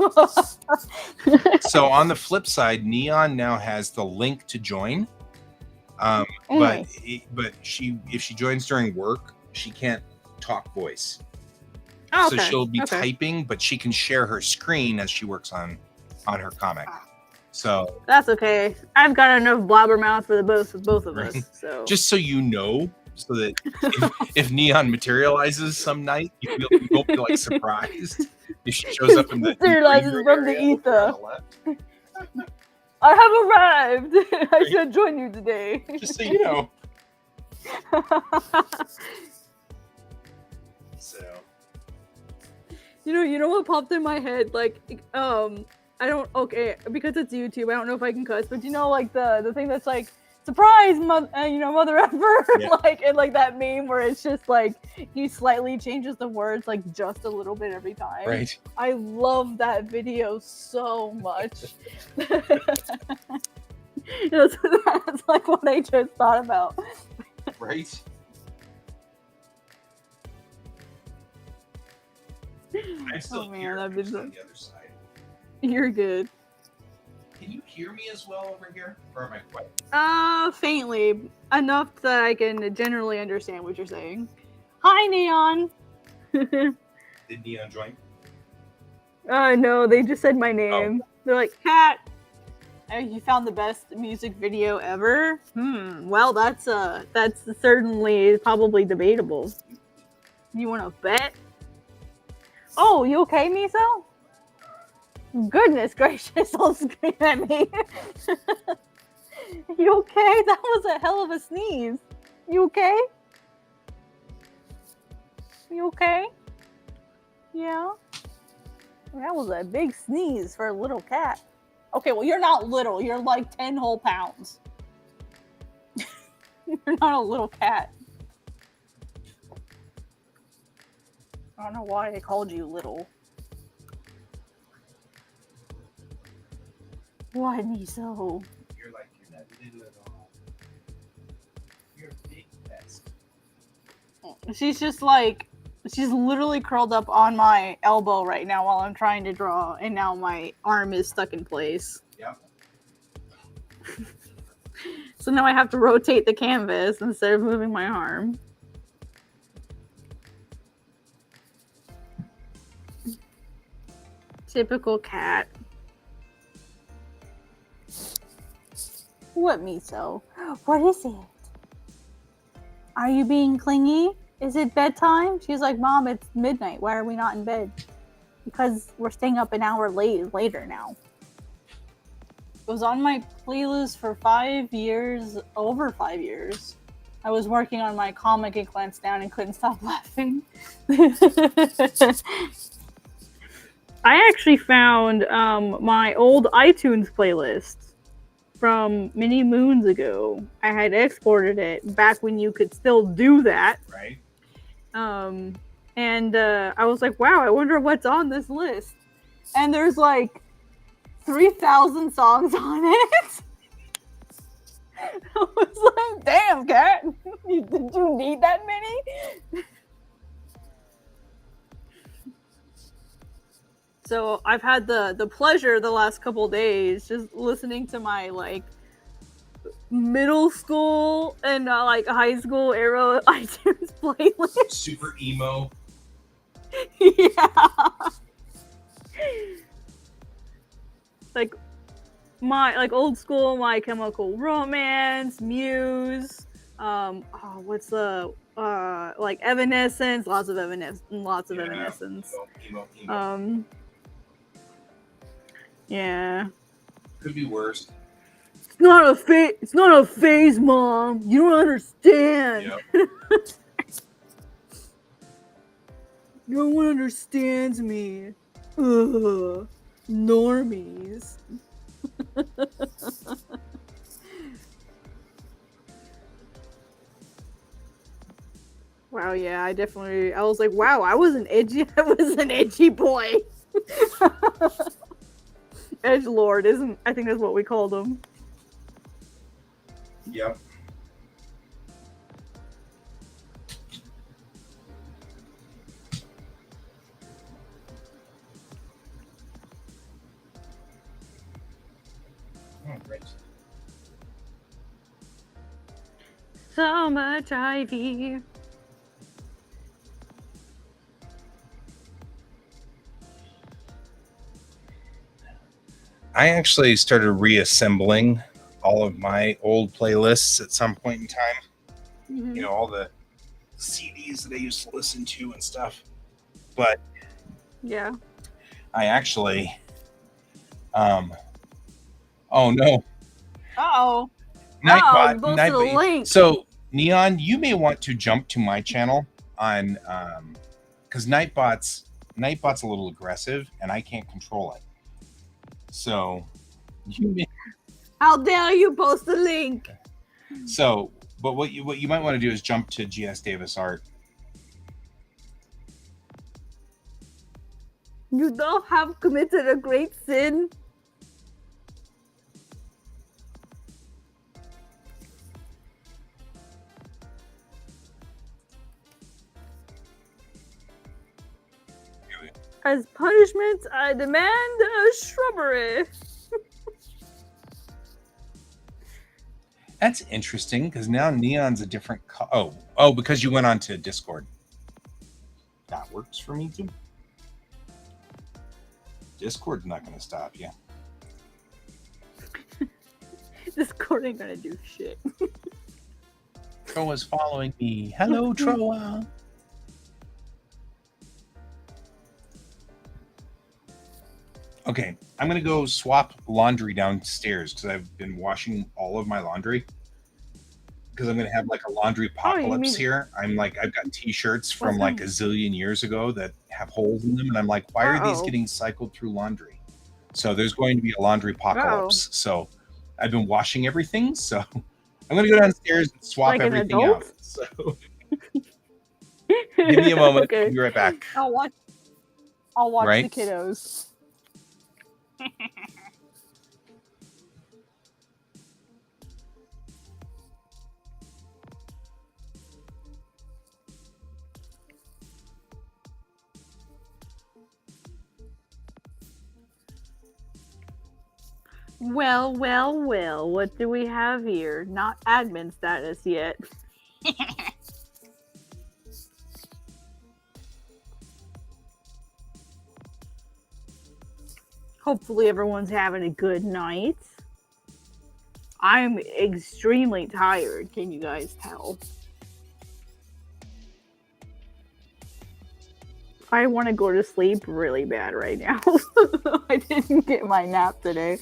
So on the flip side, Neon now has the link to join. But if she joins during work, she can't talk voice. Oh, so she'll be typing, but she can share her screen as she works on her comic. So that's okay. I've got enough blabbermouth for the both of us. So just so you know, so that if Neon materializes some night, you won't be like surprised if she shows up in the materializes from the ether. I have arrived. I should join you today. Just so you know. So. You know what popped in my head? Like, I don't, because it's YouTube, I don't know if I can cuss, but like the thing that's like, surprise, mother effer, yeah. like that meme where it's just like, he slightly changes the words like just a little bit every time. Right. I love that video so much. That's like what I just thought about. Right. I'm still here. I'm just on the other side. You're good. Can you hear me as well over here? Or am I quiet? Faintly. Enough that I can generally understand what you're saying. Hi, Neon! Did Neon join? No, they just said my name. Oh. They're like, Cat! You found the best music video ever? Well, that's certainly probably debatable. You want to bet? Oh, you okay, Miso? Goodness gracious, don't scream at me. You okay? That was a hell of a sneeze. You okay? You okay? Yeah? That was a big sneeze for a little cat. Okay, well, you're not little. You're like 10 whole pounds. You're not a little cat. I don't know why I called you little. Why me so? You're not little at all. You're a big best. She's just like, she's literally curled up on my elbow right now while I'm trying to draw, and now my arm is stuck in place. Yep. So now I have to rotate the canvas instead of moving my arm. Typical cat. What, Miso? What is it? Are you being clingy? Is it bedtime? She's like, Mom, it's midnight. Why are we not in bed? Because we're staying up an hour later now. It was on my playlist for 5 years, over 5 years. I was working on my comic and glanced down and couldn't stop laughing. I actually found my old iTunes playlist from many moons ago. I had exported it back when you could still do that. Right. And I was like, wow, I wonder what's on this list. And there's like 3,000 songs on it. I was like, damn, cat, did you need that many? So I've had the pleasure the last couple days just listening to my like middle school and like high school era iTunes playlist. Super emo. Yeah. Like my old school My Chemical Romance, Muse, what's the like Evanescence, lots of Evanescence. Emo. Yeah. Could be worse. It's not a phase, Mom. You don't understand. Yep. No one understands me. Ugh. Normies. Wow, yeah, I was like, wow, I was an edgy boy. Edgelord, I think that's what we called him. Yep. Oh, great. So much ivy. I actually started reassembling all of my old playlists at some point in time. Mm-hmm. You know, all the CDs that I used to listen to and stuff. But Yeah. I actually, oh no, Uh-oh. Nightbot, You posted a link. So Neon, you may want to jump to my channel on, because Nightbot's a little aggressive and I can't control it. So you may. How dare you post the link? So, but what you might want to do is jump to GS Davis Art. You don't have committed a great sin. As punishment, I demand a shrubbery. That's interesting because now Neon's a different. Oh, because you went on to Discord. That works for me too. Discord's not going to stop you. Discord ain't gonna do shit. Troa's following me. Hello, Troa. Okay, I'm gonna go swap laundry downstairs because I've been washing all of my laundry. Because I'm gonna have like a laundry apocalypse here. I've got T-shirts from like a zillion years ago that have holes in them, and I'm like, why are these getting cycled through laundry? So there's going to be a laundry apocalypse. So I've been washing everything. So I'm gonna go downstairs and swap everything out. So give me a moment. Okay. I'll be right back. I'll watch the kiddos. Well, what do we have here? Not admin status yet. Hopefully everyone's having a good night. I'm extremely tired, can you guys tell? I want to go to sleep really bad right now. I didn't get my nap today.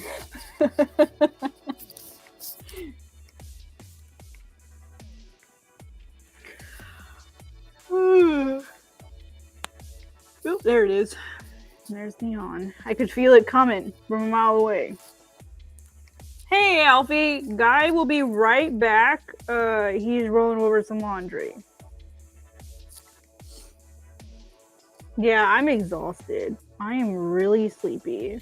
Oh, there it is. There's Neon. I could feel it coming from a mile away. Hey, Alfie. Guy will be right back. He's rolling over some laundry. Yeah, I'm exhausted. I am really sleepy.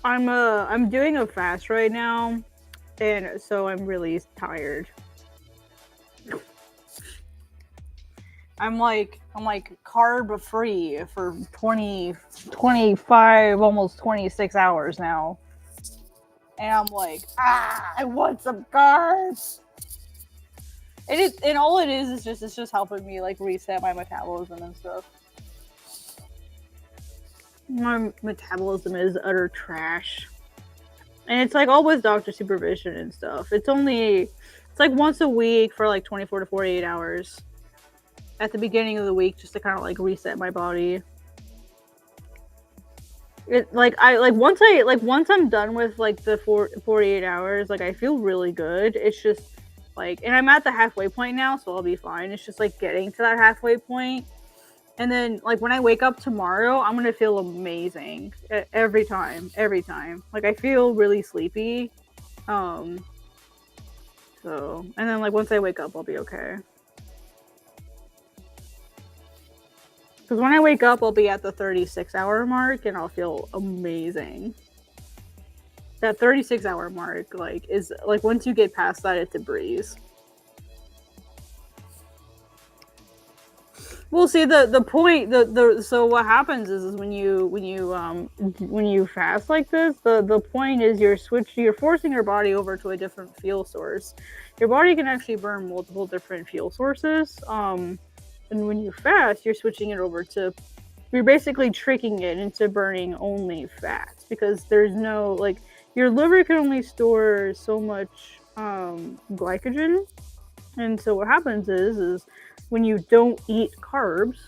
I'm doing a fast right now, and so I'm really tired. I'm like carb free for 25, almost 26 hours now. And I'm like, I want some carbs. And all it is it's just helping me like reset my metabolism and stuff. My metabolism is utter trash. And it's like all with doctor supervision and stuff. It's like once a week for like 24 to 48 hours at the beginning of the week, just to kind of like reset my body. Once I'm done with like the 48 hours, like I feel really good. It's just Like, and I'm at the halfway point now, so I'll be fine. It's just like getting to that halfway point. And then, like, when I wake up tomorrow, I'm gonna feel amazing every time. Every time, like, I feel really sleepy. Um, so, and then, like, once I wake up, I'll be okay. Because when I wake up, I'll be at the 36-hour mark, and I'll feel amazing. That 36-hour mark, like, is like once you get past that, it's a breeze. Well, see, the point, the so what happens is when you fast like this, the point is you're forcing your body over to a different fuel source. Your body can actually burn multiple different fuel sources. And when you fast, you're switching it over to, you're basically tricking it into burning only fats, because there's no, like, your liver can only store so much glycogen. And so what happens is when you don't eat carbs,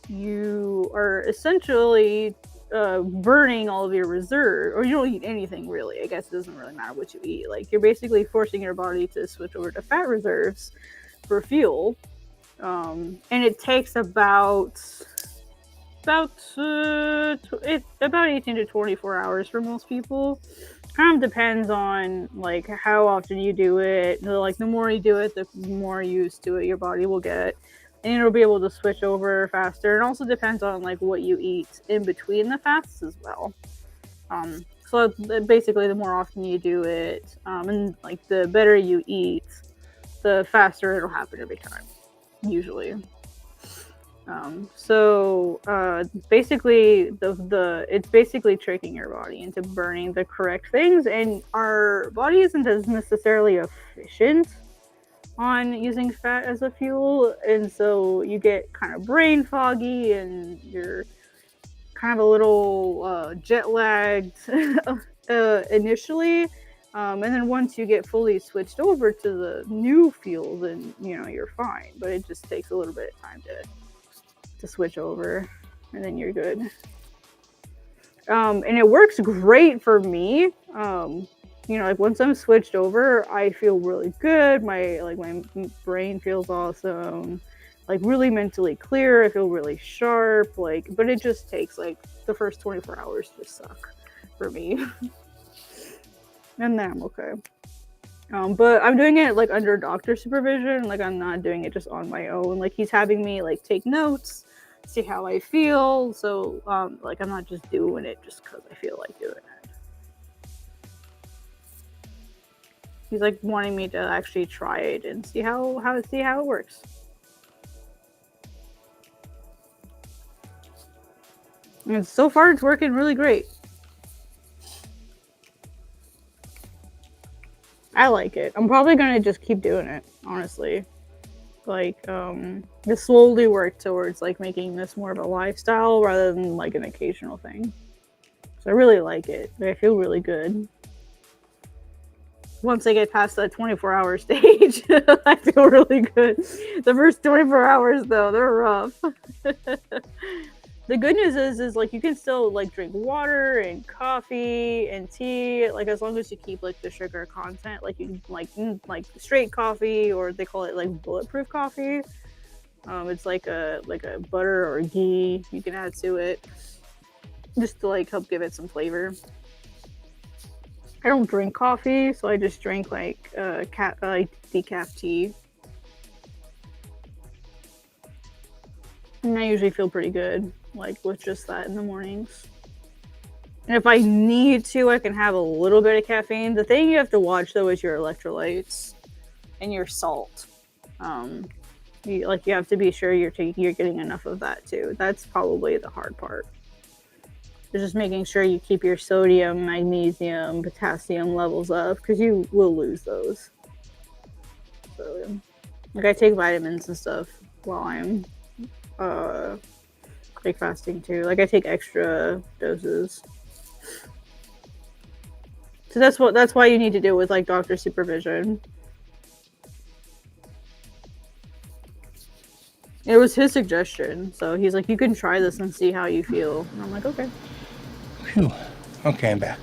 you are essentially burning all of your reserve, or you don't eat anything really. I guess it doesn't really matter what you eat. Like, you're basically forcing your body to switch over to fat reserves for fuel. And it takes about 18 to 24 hours for most people. Kind of depends on like how often you do it. Like, the more you do it, the more used to it your body will get, and it'll be able to switch over faster. It also depends on like what you eat in between the fasts as well. So basically, the more often you do it, and like the better you eat, the faster it'll happen every time, usually. Basically, it's basically tricking your body into burning the correct things, and our body isn't as necessarily efficient on using fat as a fuel, and so you get kind of brain foggy, and you're kind of a little jet lagged initially. And then once you get fully switched over to the new fuel, then you're fine. But it just takes a little bit of time to switch over, and then you're good. And it works great for me. Like, once I'm switched over, I feel really good. My brain feels awesome. Like, really mentally clear. I feel really sharp. But it just takes like the first 24 hours to suck for me. And then I'm okay. But I'm doing it like under doctor supervision. Like, I'm not doing it just on my own. Like, he's having me like take notes, see how I feel. So like, I'm not just doing it just because I feel like doing it. He's like wanting me to actually try it and see how it works. And so far, it's working really great. I like it. I'm probably gonna just keep doing it, honestly. Like, to slowly work towards like making this more of a lifestyle rather than like an occasional thing. So I really like it. I feel really good. Once I get past that 24-hour stage, I feel really good. The first 24 hours, though, they're rough. The good news is like you can still like drink water and coffee and tea, like as long as you keep like the sugar content, like you like straight coffee, or they call it like bulletproof coffee. It's like a butter or ghee you can add to it, just to like help give it some flavor. I don't drink coffee, so I just drink like decaf tea. And I usually feel pretty good, like with just that in the mornings. And if I need to, I can have a little bit of caffeine. The thing you have to watch though is your electrolytes and your salt. You have to be sure you're getting enough of that too. That's probably the hard part. Just making sure you keep your sodium, magnesium, potassium levels up, because you will lose those. So, like, I take vitamins and stuff while I'm like fasting too. Like, I take extra doses. So that's why you need to do it with like doctor supervision. It was his suggestion, so he's like, you can try this and see how you feel. And I'm like, okay. Whew. Okay, I'm back.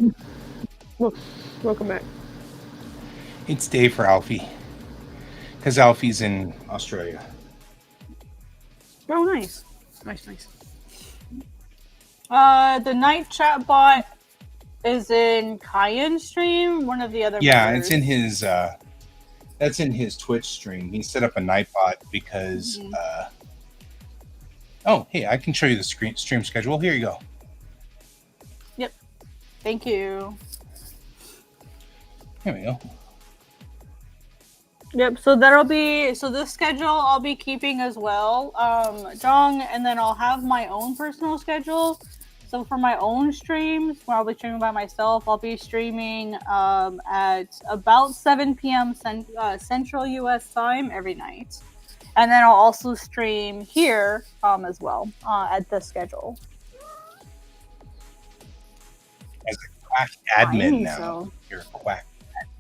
Welcome back. It's day for Alfie. Because Alfie's in Australia. Oh, nice. Nice. The night chat bot is in Cayenne stream, one of the other members. It's in his that's in his Twitch stream. He set up a Nightbot because oh, hey, I can show you the stream schedule. Here you go. Yep. Thank you. Here we go. Yep, so this schedule I'll be keeping as well, Jong, and then I'll have my own personal schedule. So for my own streams, where I'll be streaming by myself, I'll be streaming at about 7 p.m. Central U.S. time every night. And then I'll also stream here as well at the schedule. As a quack admin now. So. You're a quack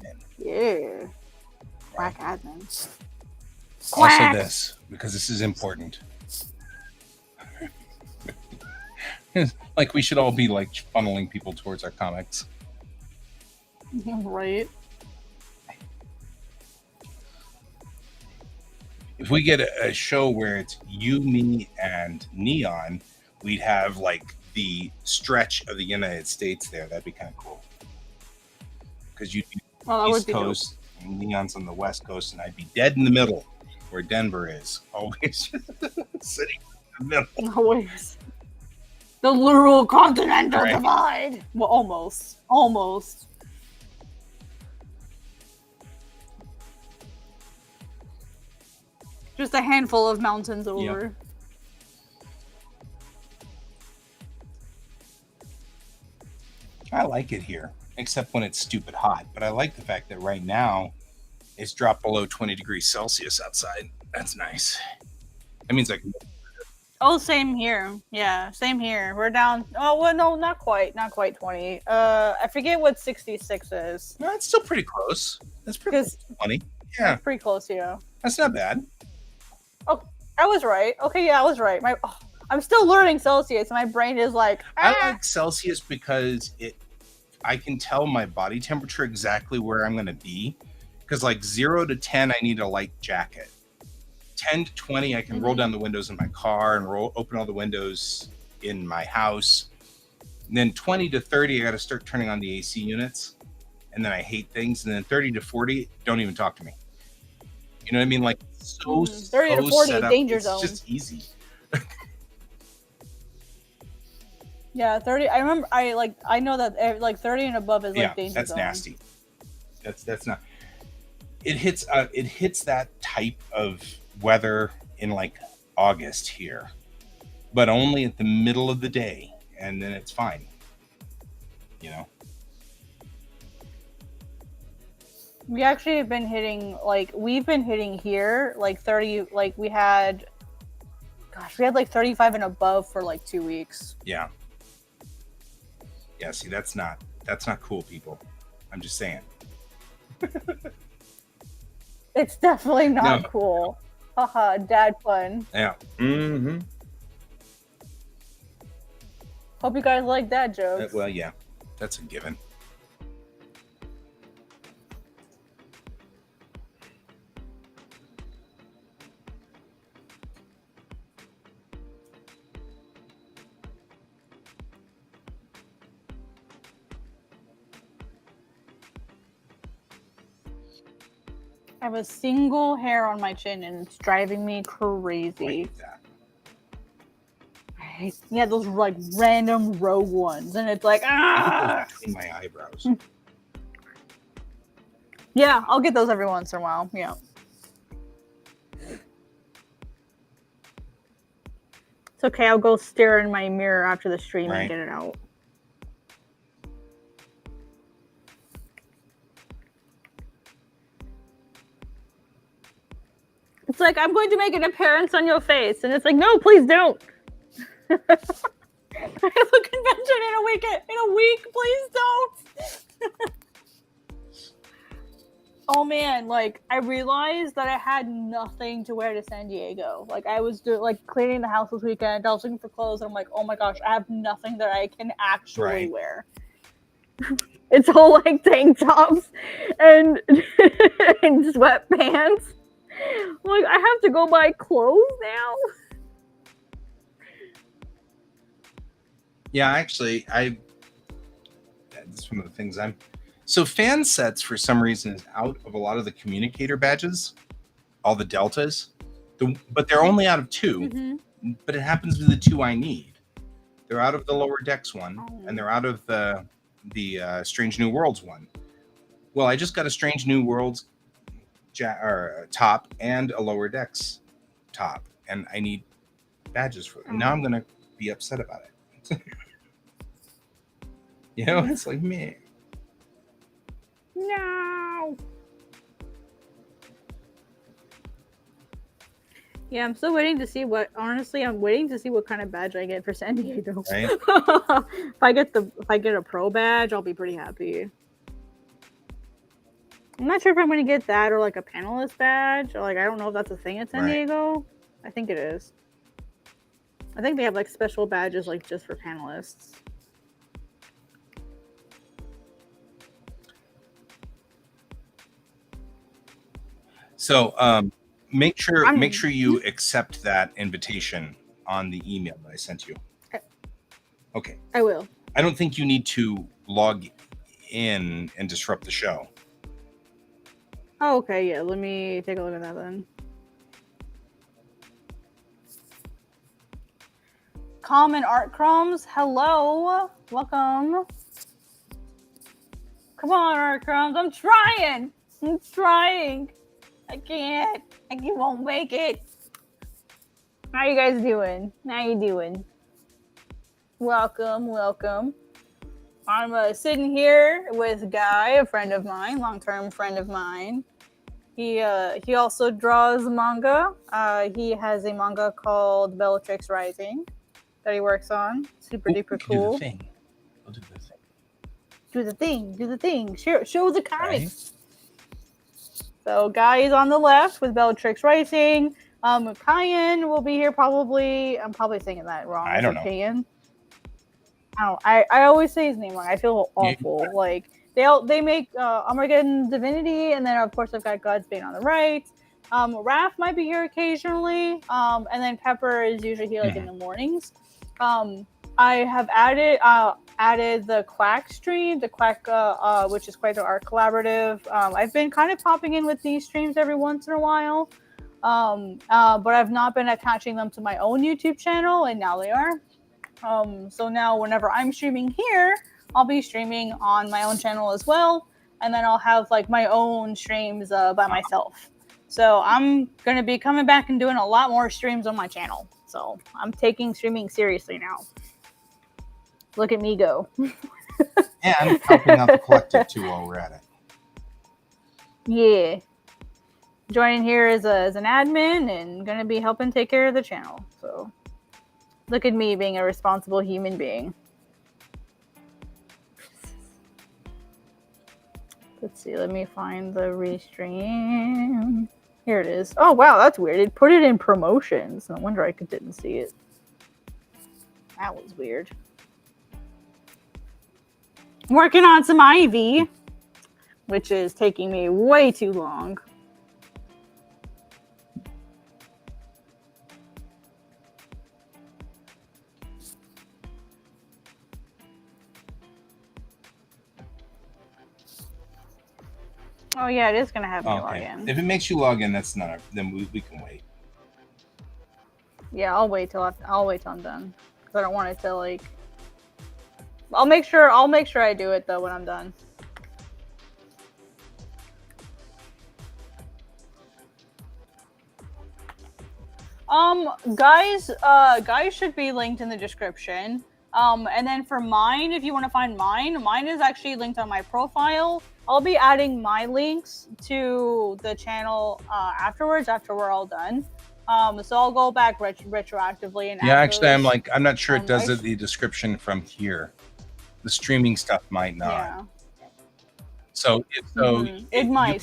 admin. Yeah. Quack admin. Quack. Also this, because this is important. Like we should all be like funneling people towards our comics. Right. If we get a show where it's you, me, and Neon, we'd have like the stretch of the United States there. That'd be kind of cool. Because you'd be East Coast, and Neon's on the West Coast, and I'd be dead in the middle, where Denver is. Always sitting in the middle. Always. The literal continental divide. Well, almost. Just a handful of mountains over. Yep. I like it here, except when it's stupid hot. But I like the fact that right now it's dropped below 20 degrees Celsius outside. That's nice. That means I can... Oh, same here. Yeah, same here. We're down. Oh, well, no, not quite 20. I forget what 66 is. No, it's still pretty close. That's pretty close to 20. Yeah. That's pretty close, yeah. That's not bad. Oh, I was right. Okay, yeah, I was right. I'm still learning Celsius. My brain is like, I like Celsius because I can tell my body temperature exactly where I'm going to be. Because like 0 to 10, I need a light jacket. 10 to 20, I can roll down the windows in my car and open all the windows in my house. And then 20 to 30, I got to start turning on the AC units. And then I hate things. And then 30 to 40, don't even talk to me. You know what I mean? Like 30 to 40, danger zone. It's just easy. Yeah, 30. I remember. I know that like 30 and above is like danger zone. That's nasty. That's not. It hits that type of weather in like August here, but only at the middle of the day, and then it's fine. You know. We actually have been hitting we've been hitting here like 30. Like we had like 35 and above for like 2 weeks. Yeah. Yeah. See, that's not cool, people. I'm just saying. It's definitely not cool. Haha, dad fun. Yeah. Mm-hmm. Hope you guys like dad jokes. Well, yeah. That's a given. I have a single hair on my chin and it's driving me crazy. Yeah, those like random rogue ones, and it's like in my eyebrows. Yeah, I'll get those every once in a while. Yeah. It's okay. I'll go stare in my mirror after the stream and get it out. It's like, I'm going to make an appearance on your face. And it's like, no, please don't. I have a convention in a week. Please don't. Oh, man. Like, I realized that I had nothing to wear to San Diego. Like, I was cleaning the house this weekend. I was looking for clothes. And I'm like, oh, my gosh, I have nothing that I can actually wear. It's all, like, tank tops and, and sweatpants. Like, I have to go buy clothes now. Yeah, actually, that's one of the things so fan sets for some reason is out of a lot of the communicator badges, all the deltas, but they're only out of 2. Mm-hmm. But it happens to be the 2 I need. They're out of the Lower Decks one, and they're out of the Strange New Worlds one. Well, I just got a Strange New Worlds top and a Lower Decks top, and I need badges for them. Now I'm gonna be upset about it. You know, it's like me. No. Yeah, I'm still waiting to see what. Honestly, I'm waiting to see what kind of badge I get for San Diego. Right? If I get a pro badge, I'll be pretty happy. I'm not sure if I'm going to get that or like a panelist badge. Or like, I don't know if that's a thing at San Diego. I think it is. I think they have like special badges like just for panelists. So make sure you accept that invitation on the email that I sent you. Okay. I will. I don't think you need to log in and disrupt the show. Oh, okay. Yeah, let me take a look at that then. Common Art Crumbs, hello, welcome. Come on, Art Crumbs, I'm trying. I can't. I won't make it. How you guys doing? Welcome. I'm sitting here with Guy, a friend of mine, long-term friend of mine. He also draws manga. He has a manga called Bellatrix Rising that he works on. Super duper cool. Do the thing. We'll do the thing. Do the thing. Show the comics. Right. So Guy is on the left with Bellatrix Rising. Kyan will be here probably. I'm probably saying that wrong. I don't know. Kyan. I always say his name wrong. I feel awful. Yeah. Like they make Armageddon Divinity, and then of course I've got Godspeed on the right. Raph might be here occasionally, and then Pepper is usually here like in the mornings. I have added the Quack stream, the Quack, which is Quasar Art Collaborative. I've been kind of popping in with these streams every once in a while, but I've not been attaching them to my own YouTube channel, and now they are. So now whenever I'm streaming here, I'll be streaming on my own channel as well, and then I'll have like my own streams by myself. So I'm going to be coming back and doing a lot more streams on my channel. So I'm taking streaming seriously now. Look at me go. And helping out the collective too while we're at it. Yeah. Joining here as an admin and going to be helping take care of the channel. So look at me being a responsible human being. Let's see. Let me find the restream. Here it is. Oh, wow. That's weird. It put it in promotions. No wonder I didn't see it. That was weird. I'm working on some Ivy, which is taking me way too long. Oh yeah, it is gonna have me log in. If it makes you log in, that's not. Then we can wait. Yeah, I'll wait till I'm done. Because I don't want it to like. I'll make sure I do it though when I'm done. Guys should be linked in the description. And then for mine, if you want to find mine is actually linked on my profile. I'll be adding my links to the channel afterwards, after we're all done. So I'll go back retroactively and yeah, actually, those, I'm not sure it does the description from here. The streaming stuff might not. Yeah. So it might.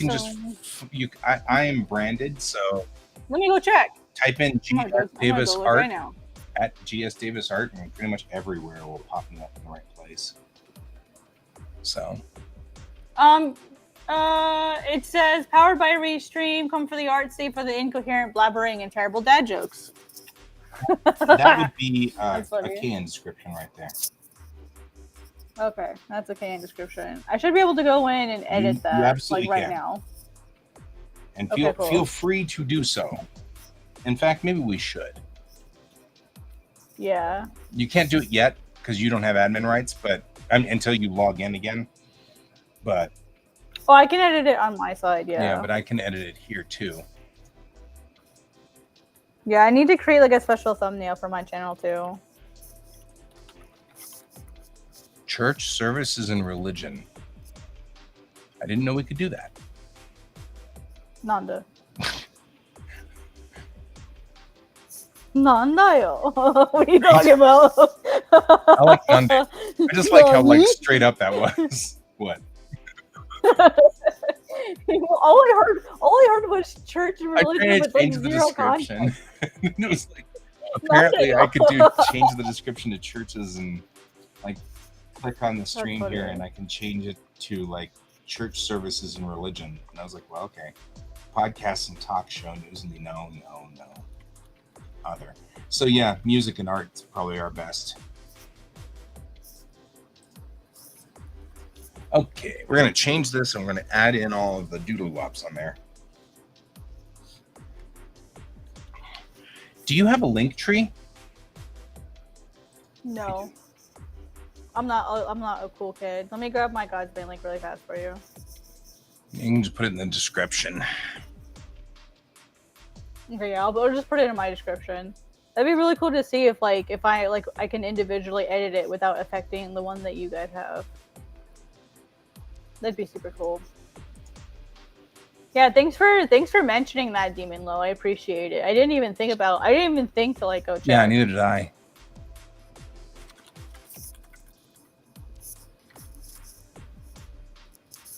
You can I am branded, so let me go check. Type in GS Davis Art at GS Davis Art, and pretty much everywhere will pop me up in the right place. So It says powered by Restream. Come for the art, stay for the incoherent blabbering and terrible dad jokes. That would be a That's funny. KN description right there. Okay, that's a KN description. I should be able to go in and edit You that absolutely like right can. now. And Okay, cool. feel free to do so. In fact, maybe we should. Yeah. You can't do it yet because you don't have admin rights, but until you log in again. But Oh, I can edit it on my side. Yeah. yeah, but I can edit it here too. Yeah, I need to create like a special thumbnail for my channel too. Church, services, and religion. I didn't know we could do that. Nanda. Nandayo. What are you talking about? I like Nanda. I just like how like straight up that was. What? all I heard was church and I religion tried with to like change the zero description. context. It was like apparently I could change the description to churches and like click on the stream here and I can change it to like church services and religion. And I was like, well, okay. Podcasts and talk show news and no. Other. So yeah, music and art is probably our best. Okay, we're gonna change this and we're gonna add in all of the doodle wops on there. Do you have a link tree? No. I'm not a cool kid. Let me grab my God's Bane link really fast for you. You can just put it in the description. Okay, yeah, I'll just put it in my description. That'd be really cool to see if I can individually edit it without affecting the one that you guys have. That'd be super cool. Yeah, thanks for mentioning that, Demon Low. I appreciate it. I didn't even think to like go check. Yeah, neither did I.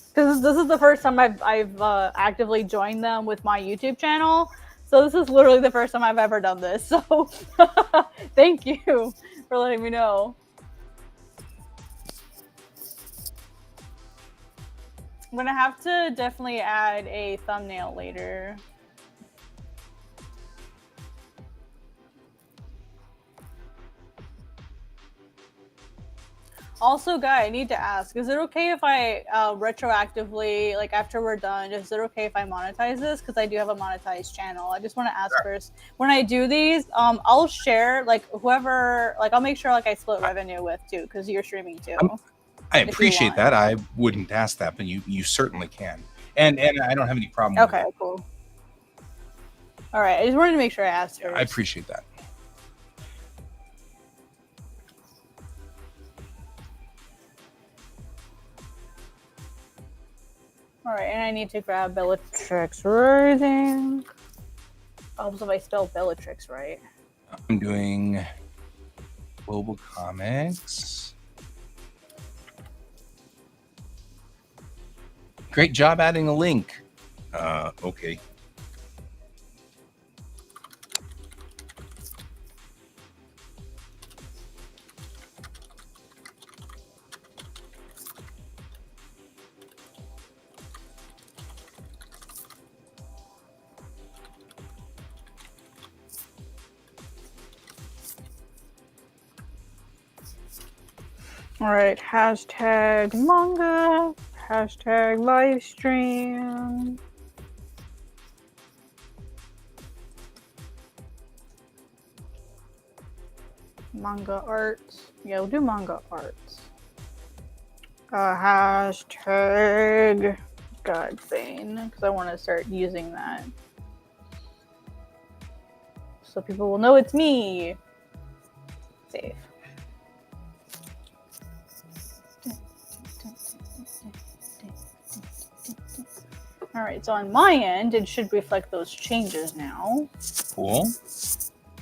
Because this is the first time I've actively joined them with my YouTube channel. So this is literally the first time I've ever done this. So thank you for letting me know. I'm gonna have to definitely add a thumbnail later. Also, Guy, I need to ask, is it okay if I retroactively, like after we're done, is it okay if I monetize this? Because I do have a monetized channel. I just want to ask first. When I do these, I'll share, like whoever, like I'll make sure like I split revenue with too, because you're streaming too. I appreciate that. I wouldn't ask that, but you certainly can. And I don't have any problem with it. Okay, cool. All right, I just wanted to make sure I asked first. I appreciate that. All right, and I need to grab Bellatrix Rising. Helps if I spell Bellatrix right. I'm doing Global Comics. Great job adding a link. Okay. All right, hashtag manga, hashtag live stream. Manga art. Yeah, we'll do manga art. Hashtag Godsane, because I want to start using that. So people will know it's me. Save. All right, so on my end, it should reflect those changes now. Cool.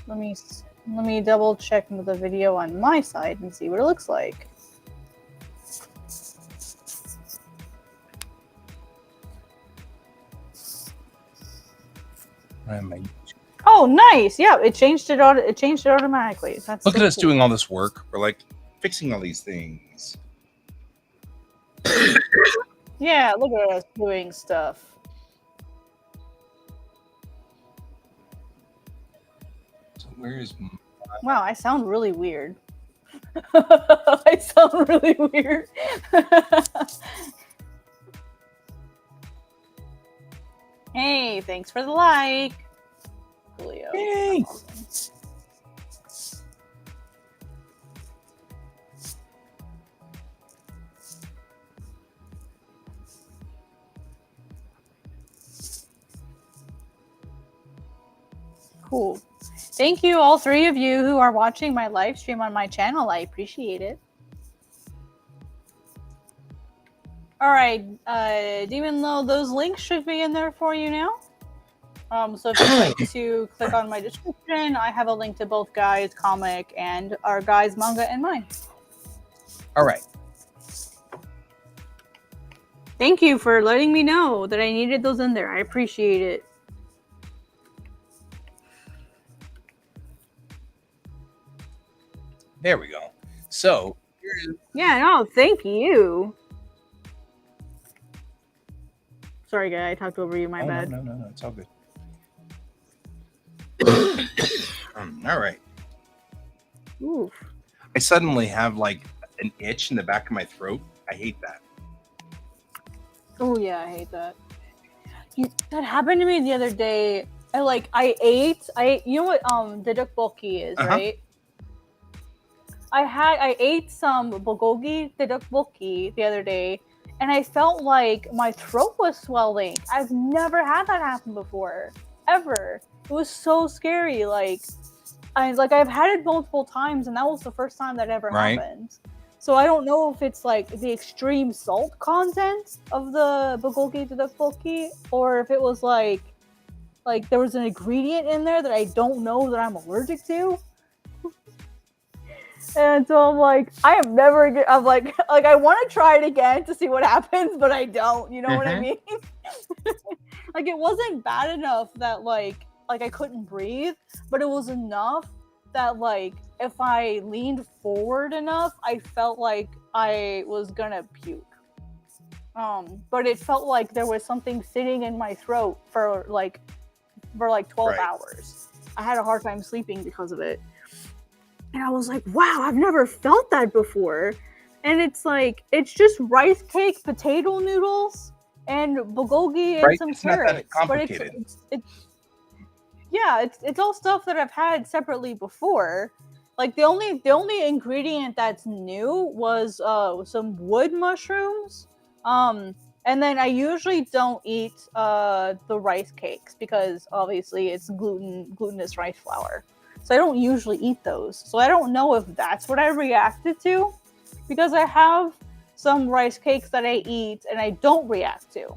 Let me double check the video on my side and see what it looks like. Oh, nice! Yeah, it changed it. It changed it automatically. That's Look so at us cool. doing all this work. We're like fixing all these things. Yeah, look at us doing stuff. So where is? Wow, I sound really weird. I sound really weird. Hey, thanks for the like, Julio. Yay! Awesome. Cool. Thank you, all three of you who are watching my live stream on my channel. I appreciate it. All right, Demon Low, those links should be in there for you now. So if you'd like to click on my description, I have a link to both Guy's comic and our Guy's manga and mine. All right. Thank you for letting me know that I needed those in there. I appreciate it. There we go. So, yeah, no, thank you. Sorry, Guy, I talked over you. My bad. No, it's all good. All right. Oof. I suddenly have like an itch in the back of my throat. I hate that. Oh yeah, I hate that. That happened to me the other day. I ate. You know what the tteokbokki is, right? I ate some bulgogi tteokbokki the other day, and I felt like my throat was swelling. I've never had that happen before, ever. It was so scary. I've had it multiple times, and that was the first time that ever happened. So I don't know if it's like the extreme salt content of the bulgogi tteokbokki, or if it was like there was an ingredient in there that I don't know that I'm allergic to. And so I'm like, I'm like I want to try it again to see what happens, but I don't. You know what I mean? Like it wasn't bad enough that like I couldn't breathe, but it was enough that like if I leaned forward enough, I felt like I was gonna puke. But it felt like there was something sitting in my throat for 12 hours. I had a hard time sleeping because of it. And I was like, wow, I've never felt that before. And it's just rice cake, potato noodles, and bulgogi and some carrots. Not that complicated. But it's all stuff that I've had separately before. Like the only ingredient that's new was some wood mushrooms. And then I usually don't eat the rice cakes because obviously it's glutinous rice flour. So I don't usually eat those. So I don't know if that's what I reacted to, because I have some rice cakes that I eat and I don't react to.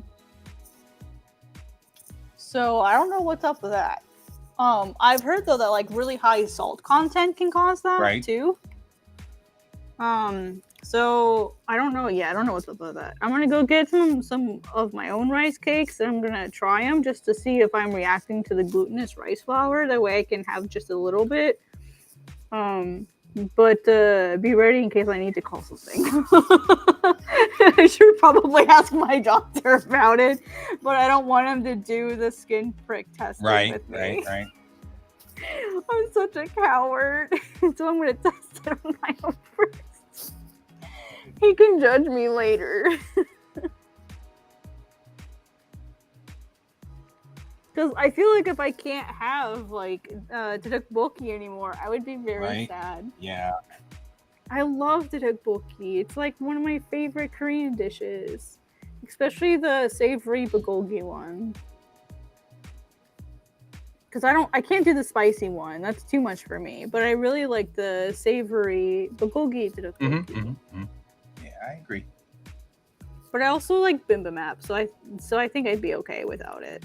So I don't know what's up with that. I've heard though that like really high salt content can cause that too. So I don't know. Yeah, I don't know what's up with that. I'm gonna go get some of my own rice cakes, and I'm gonna try them just to see if I'm reacting to the glutinous rice flour. That way I can have just a little bit. But be ready in case I need to call something. I should probably ask my doctor about it, but I don't want him to do the skin prick testing with me. Right. I'm such a coward. So I'm gonna test it on my own first. He can judge me later. Because I feel like if I can't have tteokbokki anymore, I would be very sad. Yeah. I love tteokbokki. It's like one of my favorite Korean dishes, especially the savory bulgogi one. Because I can't do the spicy one. That's too much for me. But I really like the savory bulgogi tteokbokki. Yeah, I agree. But I also like bibimbap, so I think I'd be okay without it.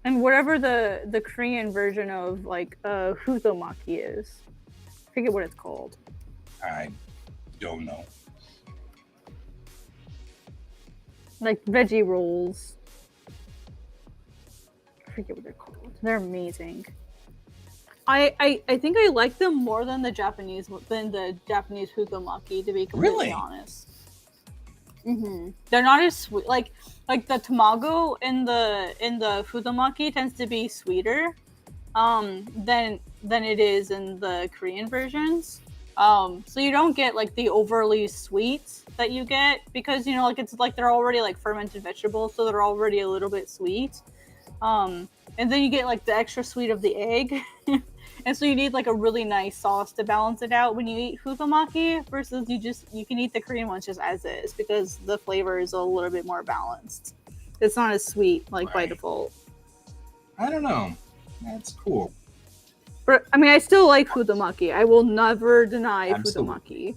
And whatever the Korean version of huzomaki is. I forget what it's called. I don't know. Like veggie rolls. I forget what they're called. They're amazing. I think I like them more than the Japanese huzomaki, to be completely honest. They're not as sweet. Like the tamago in the futomaki tends to be sweeter than it is in the Korean versions. So you don't get like the overly sweet that you get because like it's like they're already like fermented vegetables, so they're already a little bit sweet. And then you get like the extra sweet of the egg. And so you need like a really nice sauce to balance it out when you eat futomaki versus you can eat the Korean ones just as is because the flavor is a little bit more balanced. It's not as sweet like by default. I don't know. That's cool. But I mean, I still like futomaki. I will never deny Absolutely. futomaki.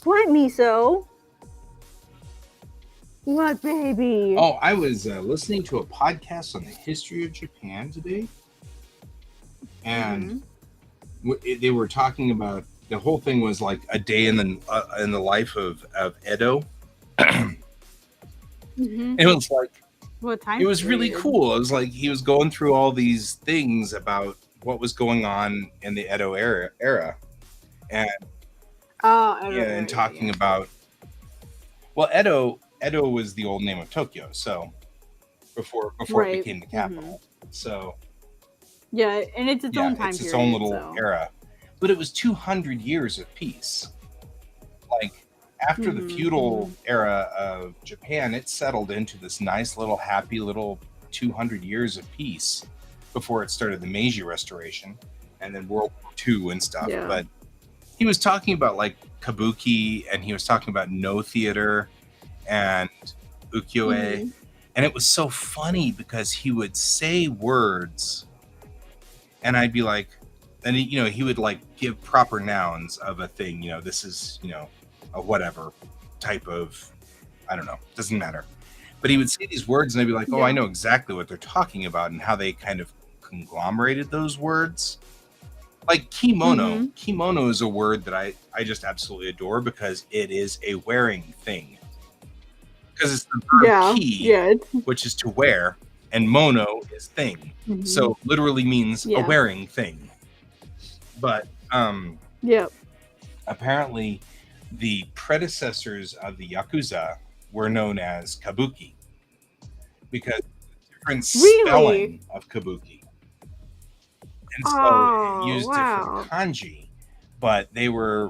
What, Miso? What, baby? Oh, I was listening to a podcast on the history of Japan today, and they were talking about the whole thing was like a day in the life of Edo. It was like what time? It was really cool. It was like he was going through all these things about what was going on in the Edo era, and and talking about Edo was the old name of Tokyo, so before it became the capital. So yeah, and it's its own time it's its period, own little era, but it was 200 years of peace. Like after the feudal era of Japan, it settled into this nice little happy little 200 years of peace before it started the Meiji Restoration and then World War II and stuff. Yeah. But he was talking about like kabuki, and he was talking about no theater and ukiyo-e, and it was so funny because he would say words and I'd be like, and he would like give proper nouns of a thing, this is a whatever type of, I don't know, doesn't matter, but he would say these words and I'd be like, oh, I know exactly what they're talking about and how they kind of conglomerated those words. Like kimono. Kimono is a word that I just absolutely adore because it is a wearing thing. Because it's the verb ki, which is to wear, and mono is thing. So literally means a wearing thing. But apparently the predecessors of the Yakuza were known as kabuki because different spelling of kabuki. And so it used different kanji, but they were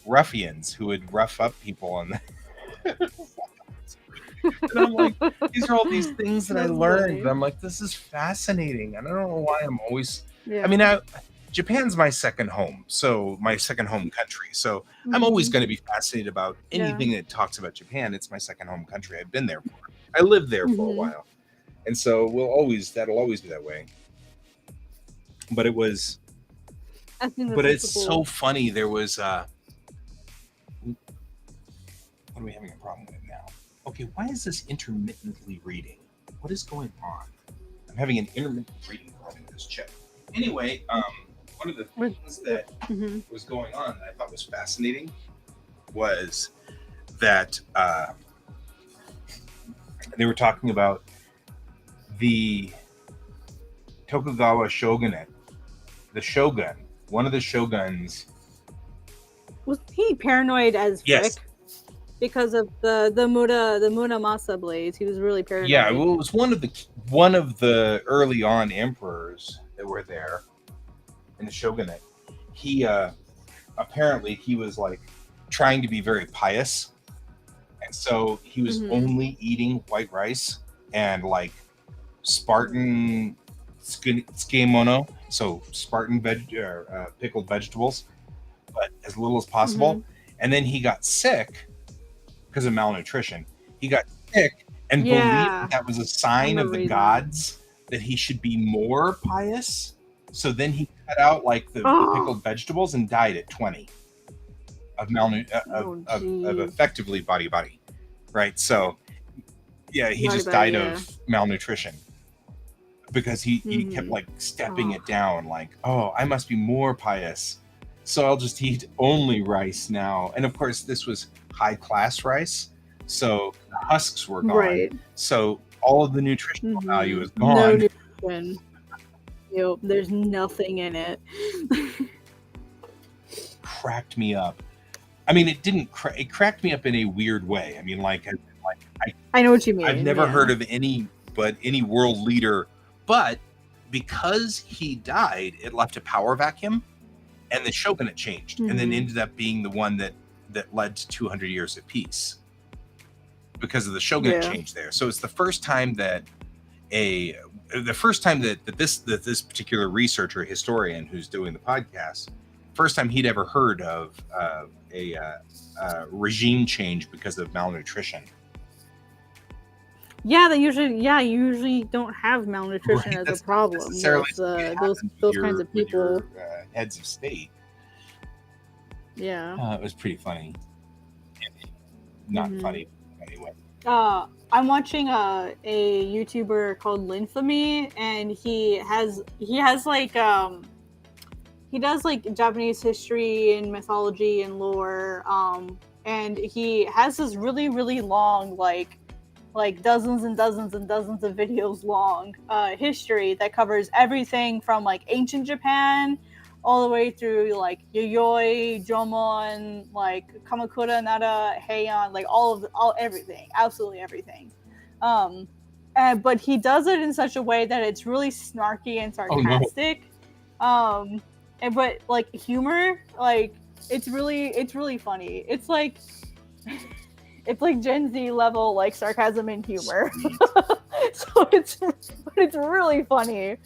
ruffians who would rough up people on the and I'm like, these are all these things that I learned. And I'm like, this is fascinating. And I don't know why I'm always I mean, Japan's my second home, so my second home country. So I'm always going to be fascinated about anything that talks about Japan. It's my second home country. I've been there I lived there for a while. And so that'll always be that way. But it's so funny. There was what are we having a problem with now? Okay, why is this intermittently reading? What is going on? I'm having an intermittent reading problem with this chip. Anyway, one of the things that was going on that I thought was fascinating was that they were talking about the Tokugawa shogunate. The shogun, one of the shoguns. Was he paranoid as frick? Because of the Muramasa blades, he was really paranoid. Yeah, well, it was one of the early on emperors that were there in the shogunate. He apparently he was like trying to be very pious, and so he was only eating white rice and like Spartan tsukemono, so Spartan pickled vegetables, but as little as possible. And then he got sick because of malnutrition. He got sick and believed that was a sign of the gods that he should be more pious. So then he cut out like the pickled vegetables and died at 20 of of effectively body, right? So yeah, he just died of malnutrition because he kept like stepping it down, like, oh, I must be more pious, so I'll just eat only rice now. And of course, this was high class rice, so the husks were gone, so all of the nutritional value is gone. No nutrition. There's nothing in it. cracked me up. I mean, it didn't. It cracked me up in a weird way. I mean, like I know what you mean. I've never heard of any world leader, but because he died, it left a power vacuum, and the shogunate changed, and then ended up being the one that led to 200 years of peace because of the shogunate change there. So it's the first time that this particular researcher, historian who's doing the podcast, first time he'd ever heard of a regime change because of malnutrition. Yeah, you usually don't have malnutrition as a problem with those kinds of people. Heads of state. Yeah. It was pretty funny. Not funny anyway. I'm watching a YouTuber called Linfamy, and he does like Japanese history and mythology and lore. And he has this really, really long, like dozens and dozens and dozens of videos long history that covers everything from like ancient Japan all the way through like Yayoi, Jomon, like Kamakura, Nara, Heian, like everything, absolutely everything. But he does it in such a way that it's really snarky and sarcastic. But like humor, like it's really funny. It's like Gen Z level like sarcasm and humor. So it's really funny.